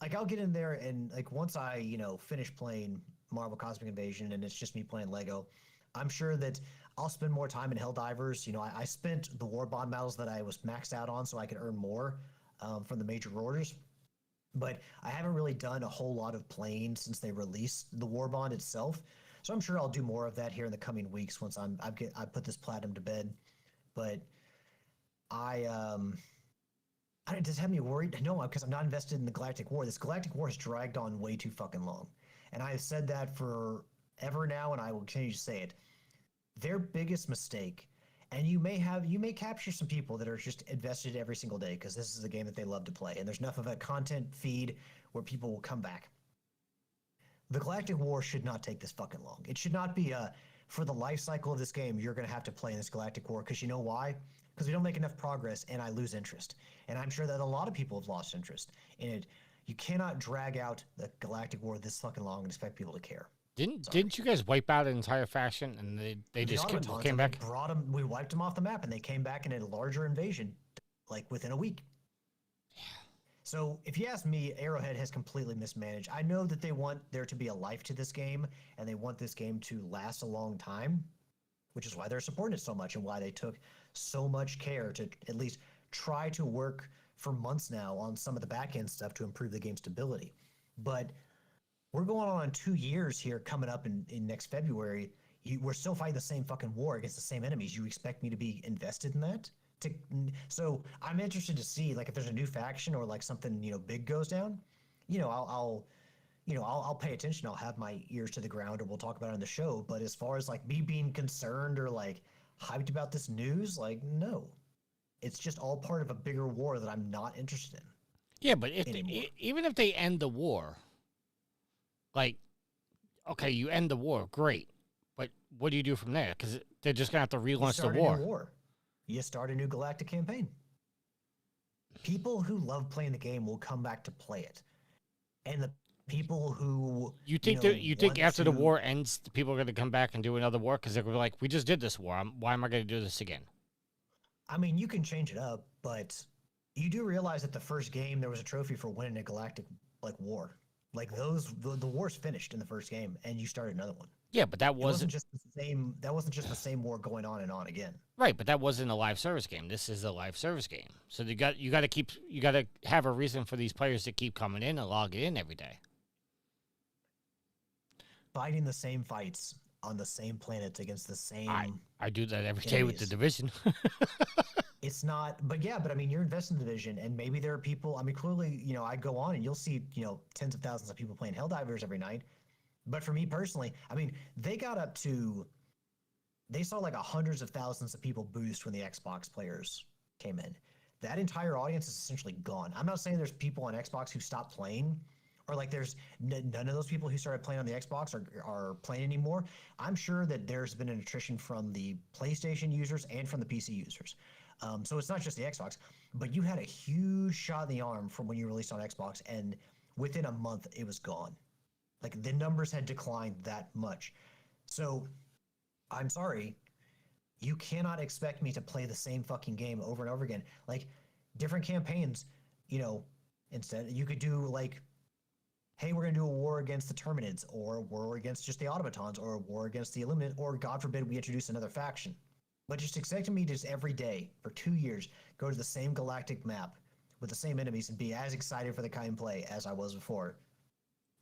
like, I'll get in there and, like, once I, finish playing Marvel Cosmic Invasion and it's just me playing Lego, I'm sure that I'll spend more time in Helldivers. I spent the War Bond medals that I was maxed out on so I could earn more from the major orders. But I haven't really done a whole lot of playing since they released the War Bond itself. So I'm sure I'll do more of that here in the coming weeks once I put this platinum to bed. But does it have me worried? No, because I'm not invested in the Galactic War. This Galactic War has dragged on way too fucking long. And I have said that forever now, and I will continue to say it. Their biggest mistake, and you may capture some people that are just invested every single day because this is a game that they love to play, and there's enough of a content feed where people will come back. The Galactic War should not take this fucking long. It should not be for the life cycle of this game, you're going to have to play in this Galactic War, because you know why? Because we don't make enough progress and I lose interest. And I'm sure that a lot of people have lost interest in it. You cannot drag out the Galactic War this fucking long and expect people to care. Didn't you guys wipe out an entire faction and they just came back? We wiped them off the map and they came back in a larger invasion, like within a week. Yeah. So if you ask me, Arrowhead has completely mismanaged. I know that they want there to be a life to this game and they want this game to last a long time, which is why they're supporting it so much and why they took so much care to at least try to work for months now on some of the back end stuff to improve the game's stability. But we're going on 2 years here coming up in next February. We're still fighting the same fucking war against the same enemies. You expect me to be invested in that? So I'm interested to see like if there's a new faction or like something big goes down. I'll pay attention. I'll have my ears to the ground, or we'll talk about it on the show. But as far as like me being concerned or like hyped about this news, like no, it's just all part of a bigger war that I'm not interested in Yeah, but anymore. even if they end the war, like, okay, you end the war, great, but what do you do from there? Because they're just gonna have to You relaunch the start a war. new war. You start a new galactic campaign. People who love playing the game will come back to play it, and the people who You think want after the to. war ends, the people are gonna come back and do another war? Because they're gonna be like, we just did this war. Why am I gonna do this again? I mean, you can change it up, but you do realize that the first game there was a trophy for winning a galactic like war. Like the war's finished in the first game, and you started another one. Yeah, but that It wasn't wasn't just the same. That wasn't just the same war going on and on again. right. But that wasn't a live service game. This is a live service game. So you got to have a reason for these players to keep coming in and logging in every day. Fighting the same fights on the same planets against the same. I do that every day with the enemies. division. It's not, but yeah, but I mean, you're invested in the division, and maybe there are people. I mean, clearly, I go on and you'll see, tens of thousands of people playing Helldivers every night. But for me personally, I mean, they saw like hundreds of thousands of people boost when the Xbox players came in. That entire audience is essentially gone. I'm not saying there's people on Xbox who stopped playing, or like there's none of those people who started playing on the Xbox are playing anymore. I'm sure that there's been an attrition from the PlayStation users and from the PC users. So it's not just the Xbox, but you had a huge shot in the arm from when you released on Xbox, and within a month it was gone. Like the numbers had declined that much. So I'm sorry, you cannot expect me to play the same fucking game over and over again. Like different campaigns, instead you could do like, hey, we're gonna do a war against the Terminids, or a war against just the Automatons, or a war against the Illuminate, or God forbid we introduce another faction. But just expecting me to just every day for 2 years go to the same galactic map with the same enemies and be as excited for the gameplay as I was before.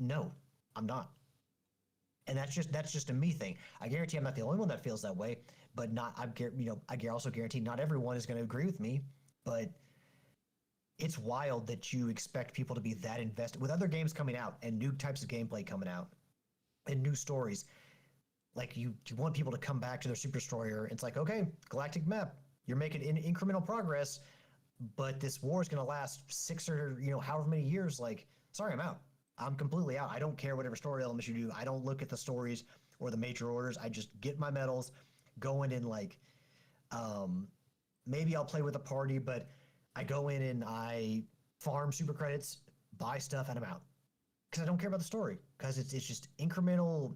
No, I'm not. And that's just a me thing. I guarantee I'm not the only one that feels that way, but I also guarantee not everyone is going to agree with me, but it's wild that you expect people to be that invested with other games coming out and new types of gameplay coming out and new stories. Like you want people to come back to their Super Destroyer. It's like, okay, galactic map, you're making incremental progress, but this war is going to last 6 or however many years. Like, sorry, I'm out. I'm completely out. I don't care whatever story elements you do. I don't look at the stories or the major orders. I just get my medals, go in and like, maybe I'll play with a party, but I go in and I farm super credits, buy stuff, and I'm out because I don't care about the story because it's just incremental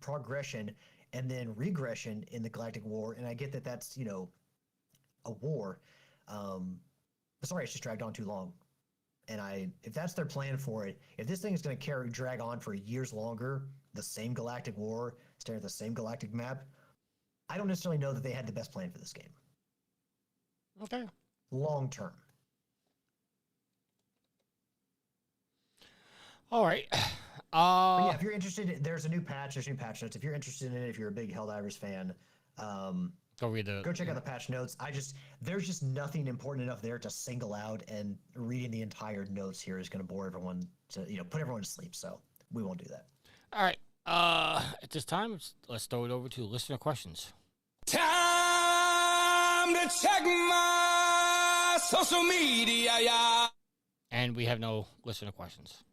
progression and then regression in the Galactic War. And I get that that's a war. But sorry, it's just dragged on too long. And if that's their plan for it, if this thing is going to drag on for years longer, the same galactic war, staring at the same galactic map, I don't necessarily know that they had the best plan for this game. Okay. Long term. All right. But yeah, if you're interested, there's new patch notes. If you're interested in it, if you're a big Helldivers fan, go check out the patch notes. There's just nothing important enough there to single out, and reading the entire notes here is going to bore everyone to put everyone to sleep. So we won't do that. All right. At this time, let's throw it over to listener questions. Time to check my social media, yeah. And we have no listener questions.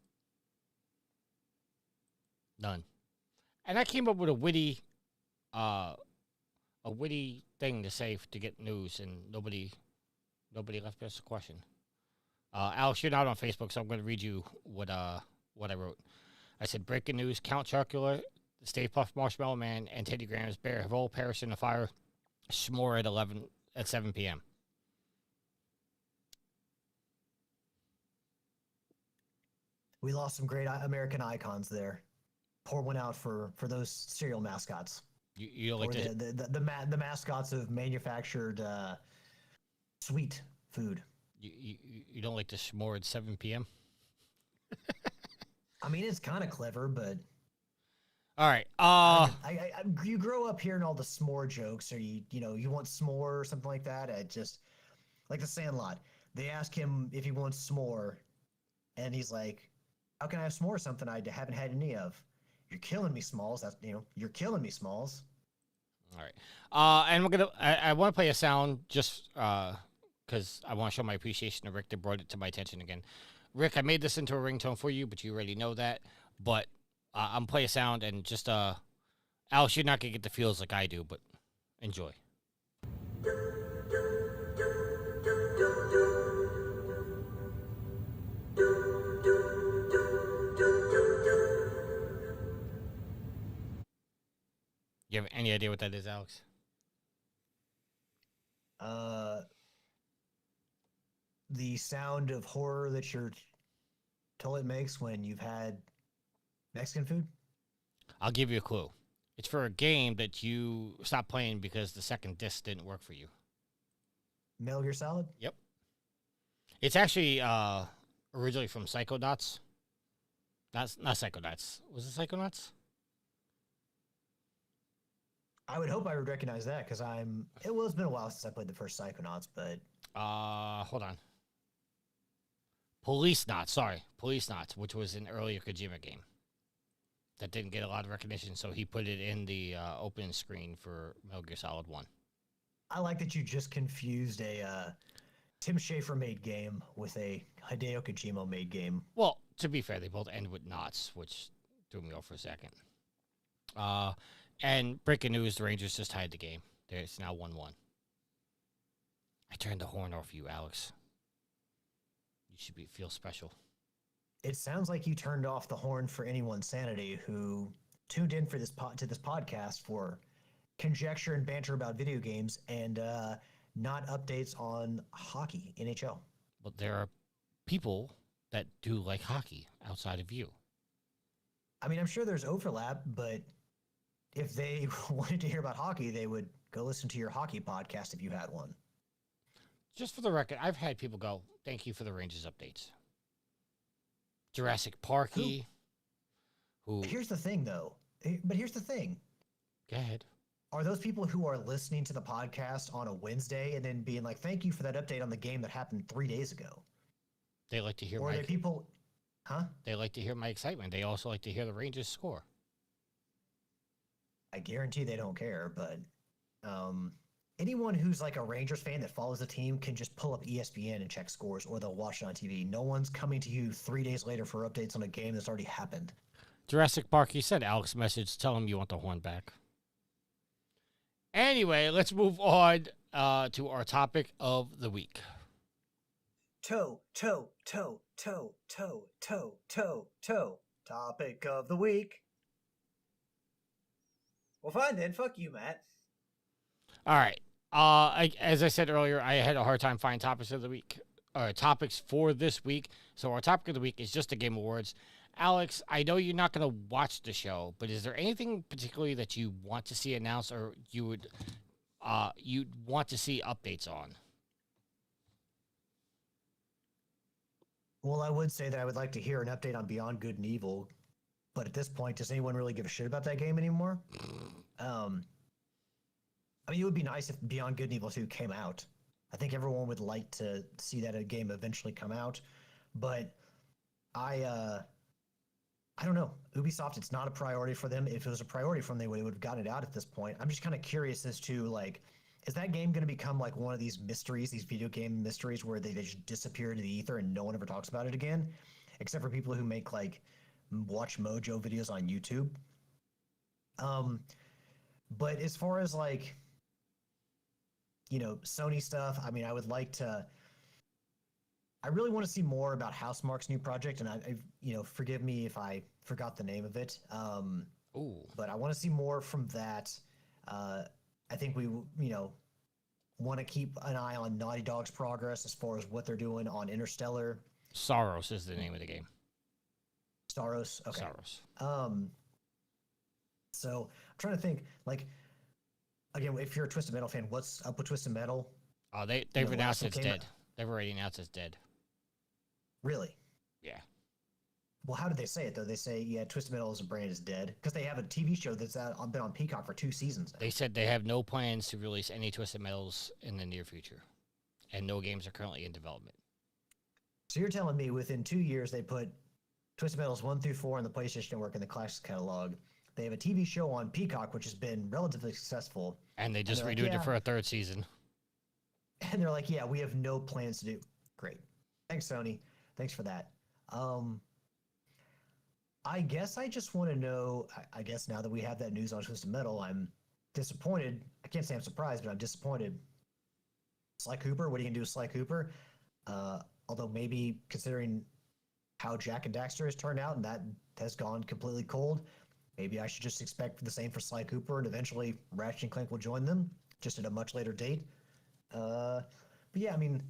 None. And I came up with a witty thing to say to get news, and nobody left us a question. Alex, you're not on Facebook, so I'm going to read you what I wrote. I said, breaking news: Count Chocula, Stay Puft Marshmallow Man, and Teddy Grahams Bear have all perished in a fire s'more at 7 p.m. We lost some great American icons there. Pour one out for those cereal mascots. You don't like the mascots of manufactured sweet food. You don't like the s'more at 7 p.m. I mean, it's kind of clever, but All right. you grow up hearing all the s'more jokes, or you want s'more or something like that. It just like the Sandlot. They ask him if he wants s'more, and he's like, "How can I have s'more? Something I haven't had any of." You're killing me, Smalls. That's you're killing me, Smalls. All right. And I want to play a sound just because I want to show my appreciation to Rick that brought it to my attention again. Rick, I made this into a ringtone for you, but you already know that. But I'm play a sound and just Alex, you're not gonna get the feels like I do, but enjoy. You have any idea what that is, Alex? The sound of horror that your toilet makes when you've had Mexican food. I'll give you a clue. It's for a game that you stopped playing because the second disc didn't work for you. Metal Gear Solid. Yep. It's actually originally from Psychonauts. Not Psychonauts. Was it Psychonauts? I would hope I would recognize that because it's been a while since I played the first Psychonauts, but Hold on. Police Knots, which was an earlier Kojima game that didn't get a lot of recognition, so he put it in the open screen for Metal Gear Solid 1. I like that you just confused a Tim Schafer made game with a Hideo Kojima made game. Well, to be fair, they both end with knots, which threw me off for a second. And breaking news, the Rangers just tied the game. It's now 1-1. I turned the horn off you, Alex. You should feel special. It sounds like you turned off the horn for anyone's sanity who tuned in for this podcast for conjecture and banter about video games and not updates on hockey, NHL. But there are people that do like hockey outside of you. I mean, I'm sure there's overlap, but if they wanted to hear about hockey, they would go listen to your hockey podcast if you had one. Just for the record, I've had people go, thank you for the Rangers updates. Jurassic Parky. Who? Here's the thing, though. But here's the thing. Go ahead. Are those people who are listening to the podcast on a Wednesday and then being like, thank you for that update on the game that happened 3 days ago? They like to hear or are they people, huh? They like to hear my excitement. They also like to hear the Rangers score. I guarantee they don't care, but anyone who's like a Rangers fan that follows the team can just pull up ESPN and check scores, or they'll watch it on TV. No one's coming to you 3 days later for updates on a game that's already happened. Jurassic Park, he sent Alex a message. Tell him you want the horn back. Anyway, let's move on to our topic of the week. Toe. Topic of the week. Well, fine then. Fuck you, Matt. All right. As I said earlier, I had a hard time finding topics of the week, or topics for this week. So our topic of the week is just the Game Awards. Alex, I know you're not going to watch the show, but is there anything particularly that you want to see announced, or you'd want to see updates on? Well, I would say that I would like to hear an update on Beyond Good and Evil, but at this point, does anyone really give a shit about that game anymore? I mean, it would be nice if Beyond Good and Evil 2 came out. I think everyone would like to see that a game eventually come out, but I don't know. Ubisoft, it's not a priority for them. If it was a priority for them, they would have gotten it out at this point. I'm just kind of curious as to, like, is that game going to become like one of these mysteries, these video game mysteries where they just disappear into the ether and no one ever talks about it again? Except for people who make, like, Watch Mojo videos on YouTube. But as far as, like, Sony stuff, I mean, I would like to... I really want to see more about Housemarque's new project, and I forgive me if I forgot the name of it. But I want to see more from that. I think we, want to keep an eye on Naughty Dog's progress as far as what they're doing on Interstellar. Saros is the name of the game. Saros? Okay. Saros. So I'm trying to think, like, again, if you're a Twisted Metal fan, what's up with Twisted Metal? Oh, they've announced it's dead. They've already announced it's dead. Really? Yeah. Well, how did they say it though? They say, yeah, Twisted Metal as a brand is dead because they have a TV show that's been on Peacock for 2 seasons now. They said they have no plans to release any Twisted Metals in the near future, and no games are currently in development. So you're telling me within 2 years they put Twisted Metals 1 through 4 on the PlayStation Network in the Classics catalog. They have a TV show on Peacock, which has been relatively successful. And they just they're like, renewed yeah. it for a 3rd season. And they're like, yeah, we have no plans to do. Great. Thanks, Sony. Thanks for that. I guess I just want to know, I guess now that we have that news on Twisted Metal, I'm disappointed. I can't say I'm surprised, but I'm disappointed. Sly Cooper, what are you going to do with Sly Cooper? Although maybe considering how Jack and Daxter has turned out and that has gone completely cold, maybe I should just expect the same for Sly Cooper and eventually Ratchet and Clank will join them, just at a much later date. But yeah, I mean,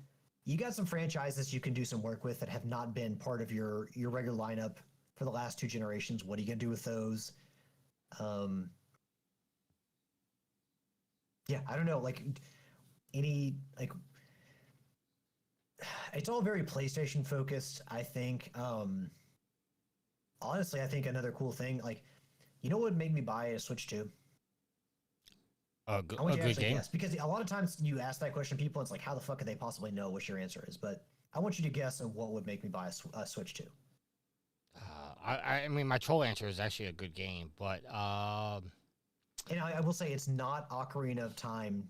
you got some franchises you can do some work with that have not been part of your regular lineup for the last 2 generations. What are you going to do with those? Yeah, I don't know. Like, it's all very PlayStation focused, I think. Honestly, I think another cool thing, like, you know what would make me buy a Switch 2? A I want you to good actually game. guess, because a lot of times you ask that question to people, it's like, how the fuck could they possibly know what your answer is? But I want you to guess on what would make me buy a Switch 2. I mean, my troll answer is actually a good game, but And I will say it's not Ocarina of Time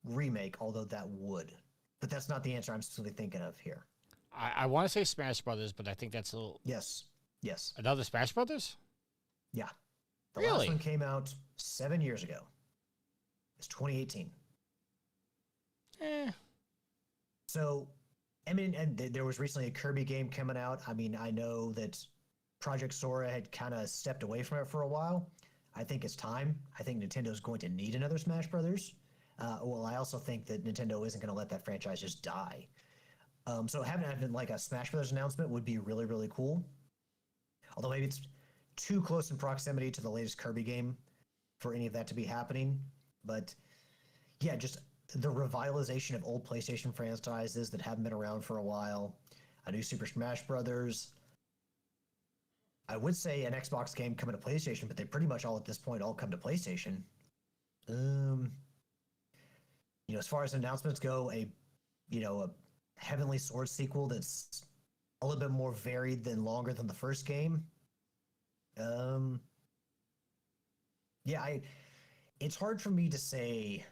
remake, although that would. But that's not the answer I'm specifically thinking of here. I want to say Smash Brothers, but I think that's a little... Yes. Another Smash Brothers? Yeah. The Really? last one came out 7 years ago. It's 2018. So, I mean, and there was recently a Kirby game coming out. I mean, I know that Project Sora had kind of stepped away from it for a while. I think it's time. I think Nintendo's going to need another Smash Brothers. Well, I also think that Nintendo isn't going to let that franchise just die. So having like a Smash Brothers announcement would be really, really cool. Although maybe it's too close in proximity to the latest Kirby game for any of that to be happening. But yeah, just the revitalization of old PlayStation franchises that haven't been around for a while. A new Super Smash Brothers. I would say an Xbox game coming to PlayStation, but they pretty much all at this point all come to PlayStation. As far as announcements go, a Heavenly Sword sequel that's a little bit more varied than longer than the first game. It's hard for me to say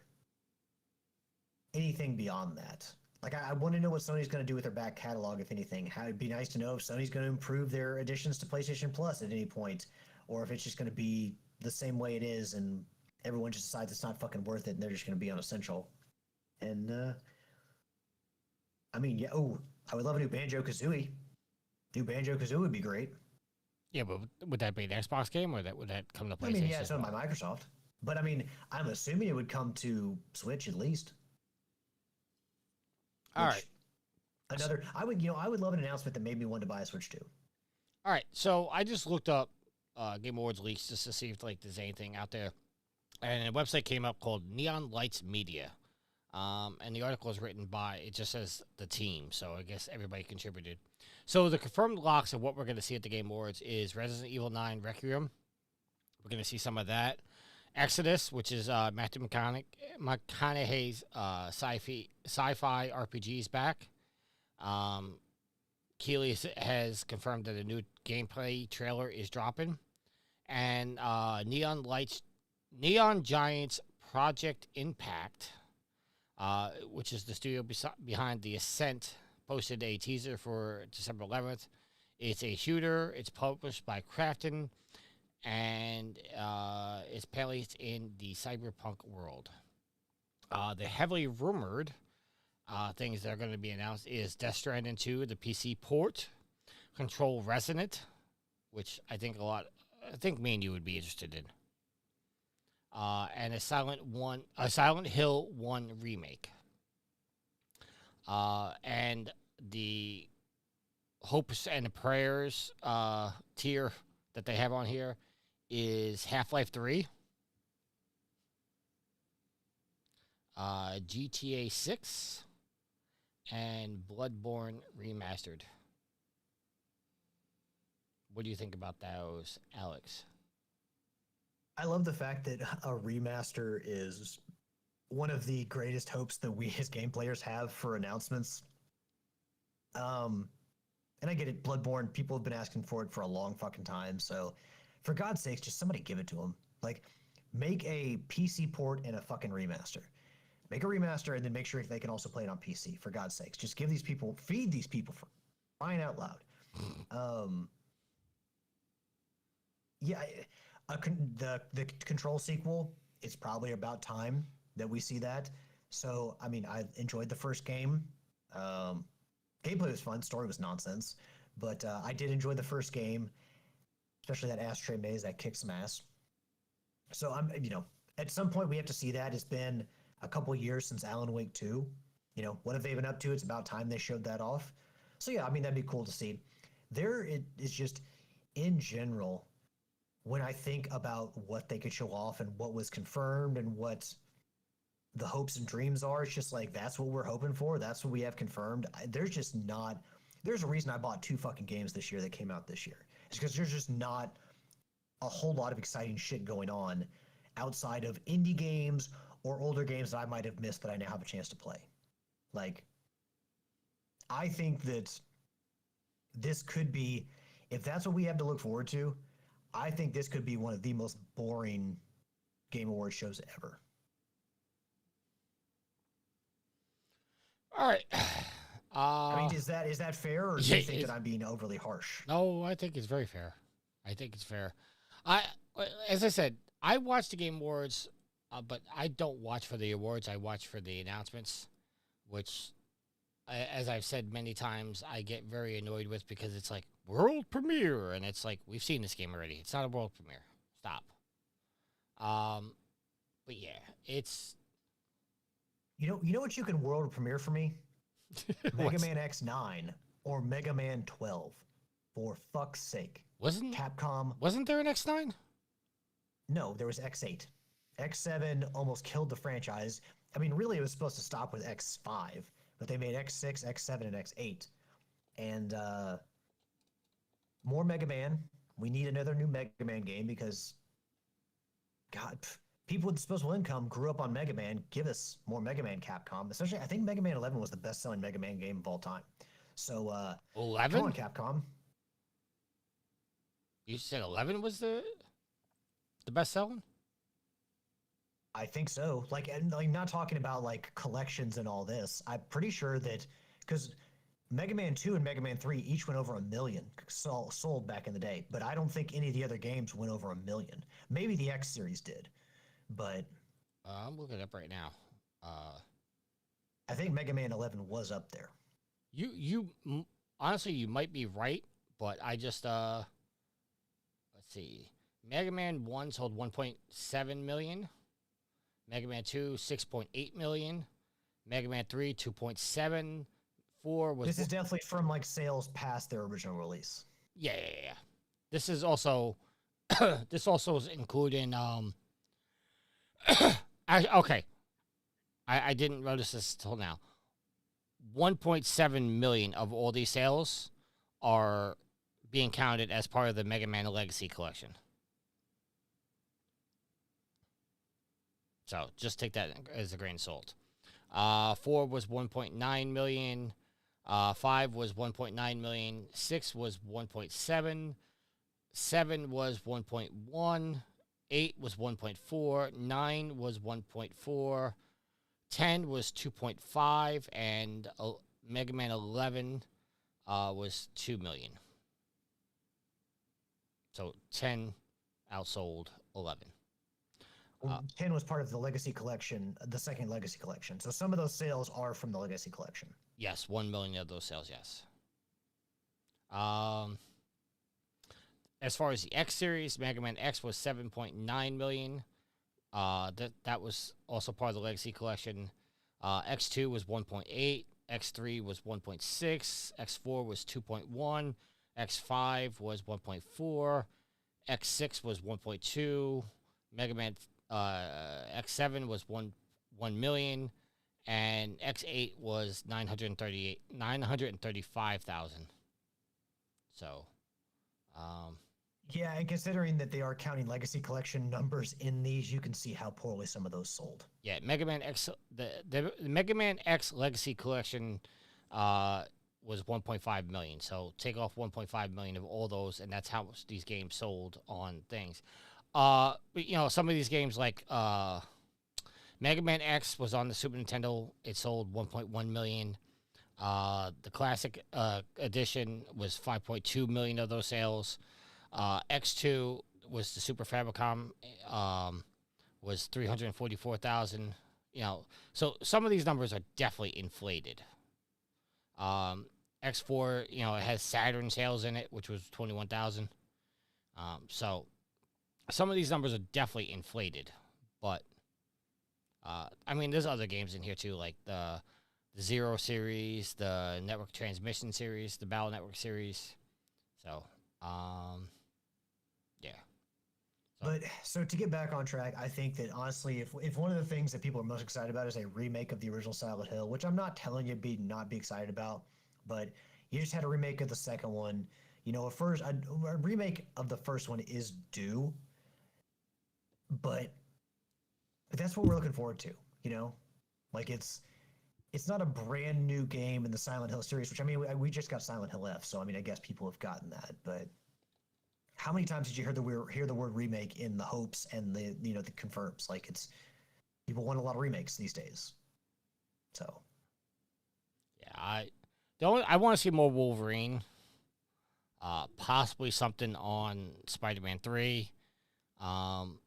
anything beyond that. Like, I want to know what Sony's going to do with their back catalog, if anything. It'd be nice to know if Sony's going to improve their additions to PlayStation Plus at any point, or if it's just going to be the same way it is and everyone just decides it's not fucking worth it and they're just going to be on Essential. And, I mean, yeah, I would love a new Banjo-Kazooie. New Banjo-Kazooie would be great. Yeah, but would that be an Xbox game, or would that come to PlayStation? I mean, yeah, it's owned by Microsoft. But, I mean, I'm assuming it would come to Switch at least. All right. I would love an announcement that made me want to buy a Switch 2. All right, so I just looked up Game Awards leaks just to see if there's anything out there, and a website came up called Neon Lights Media, and the article is written by, it just says the team, so I guess everybody contributed. So the confirmed locks of what we're going to see at the Game Awards is Resident Evil 9 Requiem. We're going to see some of that. Exodus, which is Matthew McConaughey's sci-fi RPGs back. Keighley has confirmed that a new gameplay trailer is dropping. And Neon Giants Project Impact, which is the studio behind The Ascent, posted a teaser for December 11th. It's a shooter. It's published by Krafton. And it's apparently in the cyberpunk world. The heavily rumored things that are going to be announced is Death Stranding 2, the PC port, Control Resonant, which I think me and you would be interested in, and a Silent Hill 1 remake, and the hopes and prayers tier that they have on here is Half-Life 3, GTA 6, and Bloodborne Remastered. What do you think about those, Alex? I love the fact that a remaster is one of the greatest hopes that we as game players have for announcements. And I get it, Bloodborne, people have been asking for it for a long fucking time. So for God's sakes, just somebody give it to them. Like, make a PC port and a fucking remaster. Make a remaster and then make sure they can also play it on PC, for God's sakes. Just give these people, feed these people for crying out loud. Yeah, the Control sequel, it's probably about time that we see that. So, I mean, I enjoyed the first game. Gameplay was fun, story was nonsense, but I did enjoy the first game, especially that ashtray maze that kicked some ass. So at some point we have to see that. It's been a couple years since Alan Wake 2. What have they been up to? It's about time they showed that off. So yeah, I mean, that'd be cool to see. It is just, in general, when I think about what they could show off and what was confirmed and what the hopes and dreams are, it's just like, that's what we're hoping for. That's what we have confirmed. There's a reason I bought 2 fucking games this year that came out this year. It's because there's just not a whole lot of exciting shit going on outside of indie games or older games that I might have missed that I now have a chance to play. Like, I think that this could be, if that's what we have to look forward to, I think this could be one of the most boring Game Awards shows ever. All right. I mean, is that fair, or do you think that I'm being overly harsh? No, I think it's very fair. I think it's fair. As I said, I watch the Game Awards, but I don't watch for the awards. I watch for the announcements, which, as I've said many times, I get very annoyed with, because it's like, world premiere, and it's like, we've seen this game already. It's not a world premiere. Stop. But yeah, it's... You know what you can world premiere for me? Mega Man X9 or Mega Man 12. For fuck's sake. Capcom... Wasn't there an X9? No, there was X8. X7 almost killed the franchise. I mean, really, it was supposed to stop with X5, but they made X6, X7, and X8. And more Mega Man. We need another new Mega Man game because, God, people with disposable income grew up on Mega Man. Give us more Mega Man, Capcom. Especially, I think Mega Man 11 was the best-selling Mega Man game of all time. So, 11? Come on, Capcom. You said 11 was the best-selling? I think so. And not talking about like collections and all this. I'm pretty sure that, because Mega Man 2 and Mega Man 3 each went over 1 million sold back in the day, but I don't think any of the other games went over 1 million. Maybe the X series did, but I'm looking it up right now. I think Mega Man 11 was up there. You honestly, you might be right, but I just let's see. Mega Man 1 sold 1.7 million. Mega Man 2, 6.8 million. Mega Man 3, 2.7. 4 was... This is definitely from like sales past their original release. Yeah. This is also... this also is including... okay. I didn't notice this until now. 1.7 million of all these sales are being counted as part of the Mega Man Legacy Collection. So just take that as a grain of salt. 4 was 1.9 million. 5 was 1.9 million. 6 was 1.7. 7 was 1.1. 8 was 1.4. 9 was 1.4. 10 was 2.5. And Mega Man 11 was 2 million. So 10 outsold 11. 10 was part of the Legacy Collection, the second Legacy Collection. So some of those sales are from the Legacy Collection. Yes, 1 million of those sales, yes. As far as the X series, Mega Man X was 7.9 million. That was also part of the Legacy Collection. X2 was 1.8. X3 was 1.6. X4 was 2.1. X5 was 1.4. X6 was 1.2. Mega Man X7 was 1 million, and X8 was 935,000. So, Yeah, and considering that they are counting Legacy Collection numbers in these, you can see how poorly some of those sold. Yeah, Mega Man X, the Mega Man X Legacy Collection was 1.5 million. So take off 1.5 million of all those, and that's how much these games sold on things. But, some of these games like Mega Man X was on the Super Nintendo. It sold 1.1 million. The classic edition was 5.2 million of those sales. X2 was the Super Famicom, was 344,000. So some of these numbers are definitely inflated. X4, it has Saturn sales in it, which was 21,000. So some of these numbers are definitely inflated, but there's other games in here too, like the Zero series, the Network Transmission series, the Battle Network series. So, yeah. But so to get back on track, I think that honestly, if one of the things that people are most excited about is a remake of the original Silent Hill, which I'm not telling you not be excited about, but you just had a remake of the second one. A remake of the first one is due, but that's what we're looking forward to. Like it's not a brand new game in the Silent Hill series, which we just got Silent Hill F, so I guess people have gotten that, but. How many times did you hear the word remake in the hopes and the confirms? Like people want a lot of remakes these days. So yeah, I want to see more Wolverine. Possibly something on Spider-Man 3. From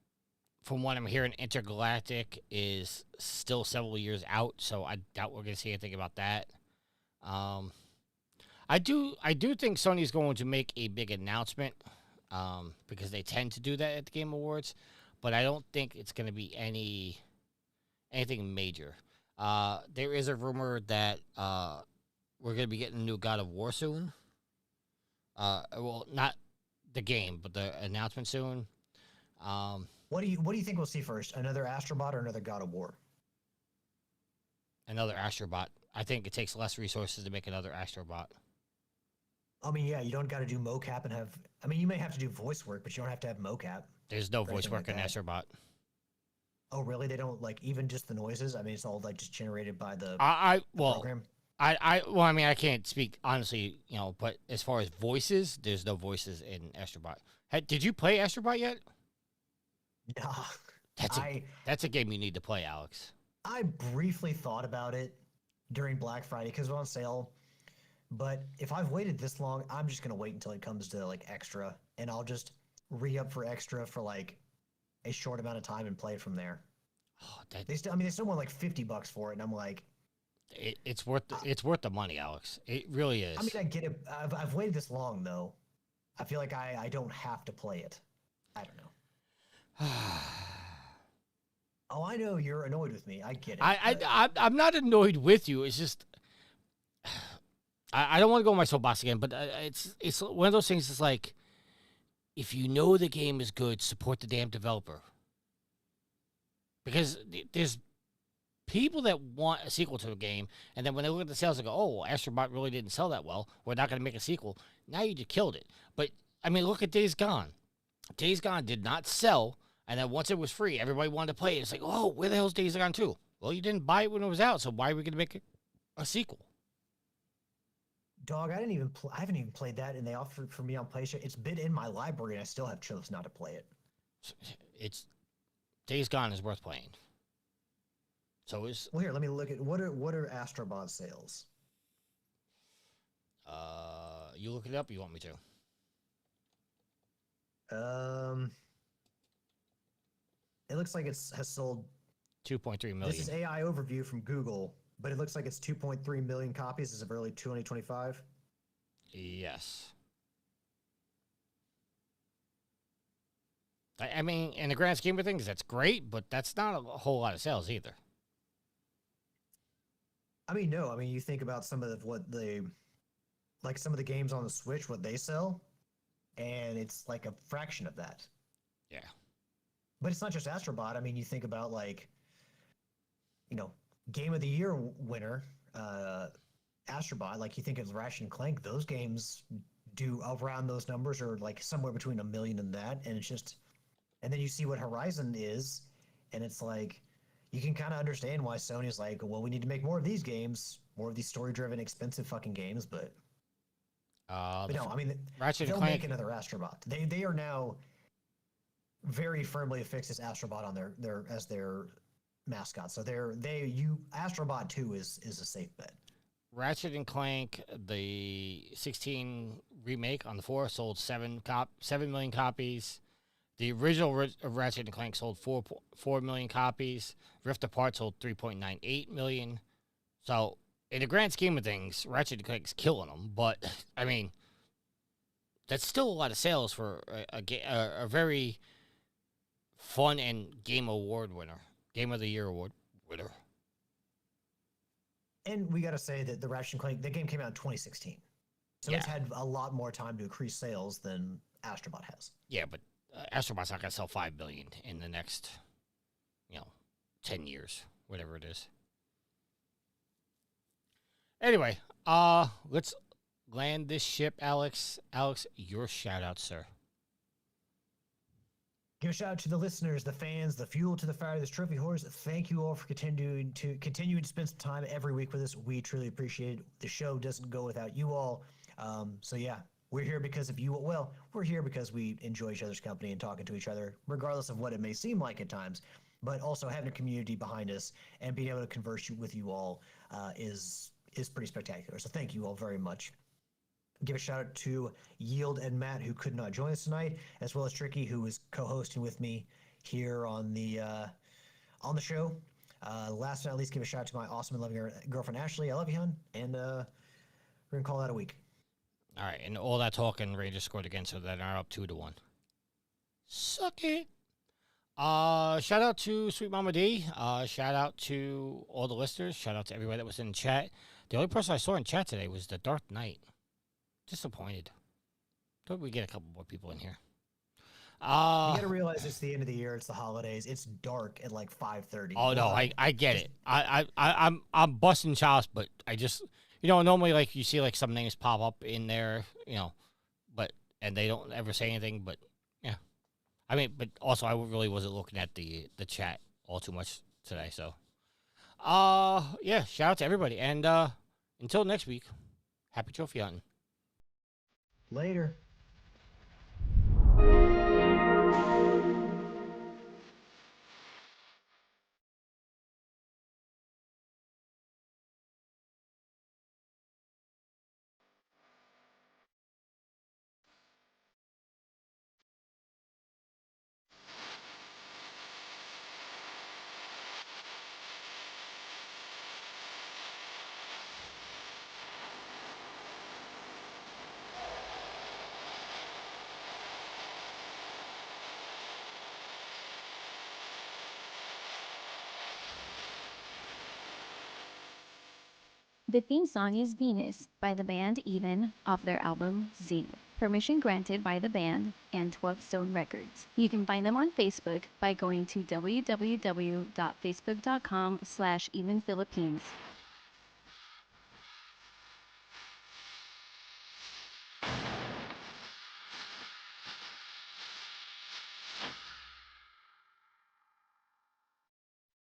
what I'm hearing, Intergalactic is still several years out, so I doubt we're gonna see anything about that. I do think Sony's going to make a big announcement. Because they tend to do that at the Game Awards, but I don't think it's going to be anything major. There is a rumor that we're going to be getting a new God of War soon. Well, not the game, but the announcement soon. what do you think we'll see first? Another Astro Bot or another God of War? Another Astro Bot. I think it takes less resources to make another Astro Bot. Yeah, you don't got to do mocap and have. You may have to do voice work, but you don't have to have mocap. There's no voice work like in Astro Bot. Oh, really? They don't even just the noises. It's all just generated by the program. I can't speak honestly, but as far as voices, there's no voices in Astro Bot. Did you play Astro Bot yet? Nah. That's a game you need to play, Alex. I briefly thought about it during Black Friday because it was on sale. But if I've waited this long, I'm just gonna wait until it comes to extra, and I'll just re-up for extra for a short amount of time and play it from there. Oh, they still want $50 for it, and I'm like, it's worth the money, Alex. It really is. I get it. I've waited this long though. I feel like I don't have to play it. I don't know. Oh, I know you're annoyed with me. I get it. I'm not annoyed with you. It's just. I don't want to go on my soapbox again, but it's one of those things. It's like, if you know the game is good, support the damn developer. Because there's people that want a sequel to a game, and then when they look at the sales, they go, "Oh, well, Astro Bot really didn't sell that well. We're not going to make a sequel." Now you just killed it. But look at Days Gone. Days Gone did not sell, and then once it was free, everybody wanted to play it. It's like, "Oh, where the hell's Days Gone 2?" Well, you didn't buy it when it was out, so why are we going to make a sequel? Dog, I haven't even played that, and they offered for me on PlayStation. It's been in my library, and I still have chosen not to play it. It's Days Gone is worth playing. So is well. Here, let me look at what are Astro Bot sales. You look it up. Or you want me to? It looks like has sold 2.3 million. This is AI overview from Google. But it looks like it's 2.3 million copies as of early 2025. Yes. In the grand scheme of things, that's great, but that's not a whole lot of sales either. No. You think about some of some of the games on the Switch, what they sell, and it's like a fraction of that. Yeah. But it's not just Astro Bot. You think about Game of the Year winner, Astro Bot, you think of Ratchet and Clank, those games do around those numbers or like somewhere between 1 million and that, and it's just, and then you see what Horizon is, and it's like you can kind of understand why Sony's like, well, we need to make more of these games, more of these story-driven, expensive fucking games, but no, I mean, Ratchet and they'll Clank. make another Astrobot. They are now very firmly affixed as Astrobot on their mascot. So Astrobot 2 is a safe bet. Ratchet and Clank, the 16 remake on the 4 sold 7 million copies. The original Ratchet and Clank sold 4 million copies. Rift Apart sold 3.98 million. So, in the grand scheme of things, Ratchet and Clank's killing them. But I mean, that's still a lot of sales for a very fun and Game of the Year award winner. And we got to say that the Ratchet and Clank, the game came out in 2016. So it's had a lot more time to increase sales than Astrobot has. Yeah, but Astrobot's not going to sell 5 billion in the next, 10 years, whatever it is. Anyway, let's land this ship, Alex. Alex, your shout out, sir. Give a shout out to the listeners, the fans, the fuel to the fire of this trophy horse. Thank you all for continuing to spend some time every week with us. We truly appreciate it. The show doesn't go without you all. So yeah, we're here because of you. Well, we're here because we enjoy each other's company and talking to each other, regardless of what it may seem like at times. But also having a community behind us and being able to converse with you all is pretty spectacular. So thank you all very much. Give a shout out to Yield and Matt, who could not join us tonight, as well as Tricky, who is co-hosting with me here on the show. Last but not least, give a shout out to my awesome and loving girlfriend Ashley. I love you, hon, and we're gonna call that a week. All right, and all that talking, Rangers scored again, so they're now up 2-1. Suck it. Shout out to Sweet Mama D. Shout out to all the listeners. Shout out to everybody that was in chat. The only person I saw in chat today was the Dark Knight. Disappointed. Thought we get a couple more people in here. You gotta realize it's the end of the year. It's the holidays. It's dark at like 5:30. Oh no, I get it. I'm busting chops, but I just normally like you see like some names pop up in there, and they don't ever say anything. But yeah, I mean, but also I really wasn't looking at the chat all too much today. So, yeah, shout out to everybody, and until next week, happy trophy hunting. Later. The theme song is Venus by the band Even off their album Zenith. Permission granted by the band and 12 Stone Records. You can find them on Facebook by going to www.facebook.com/evenphilippines.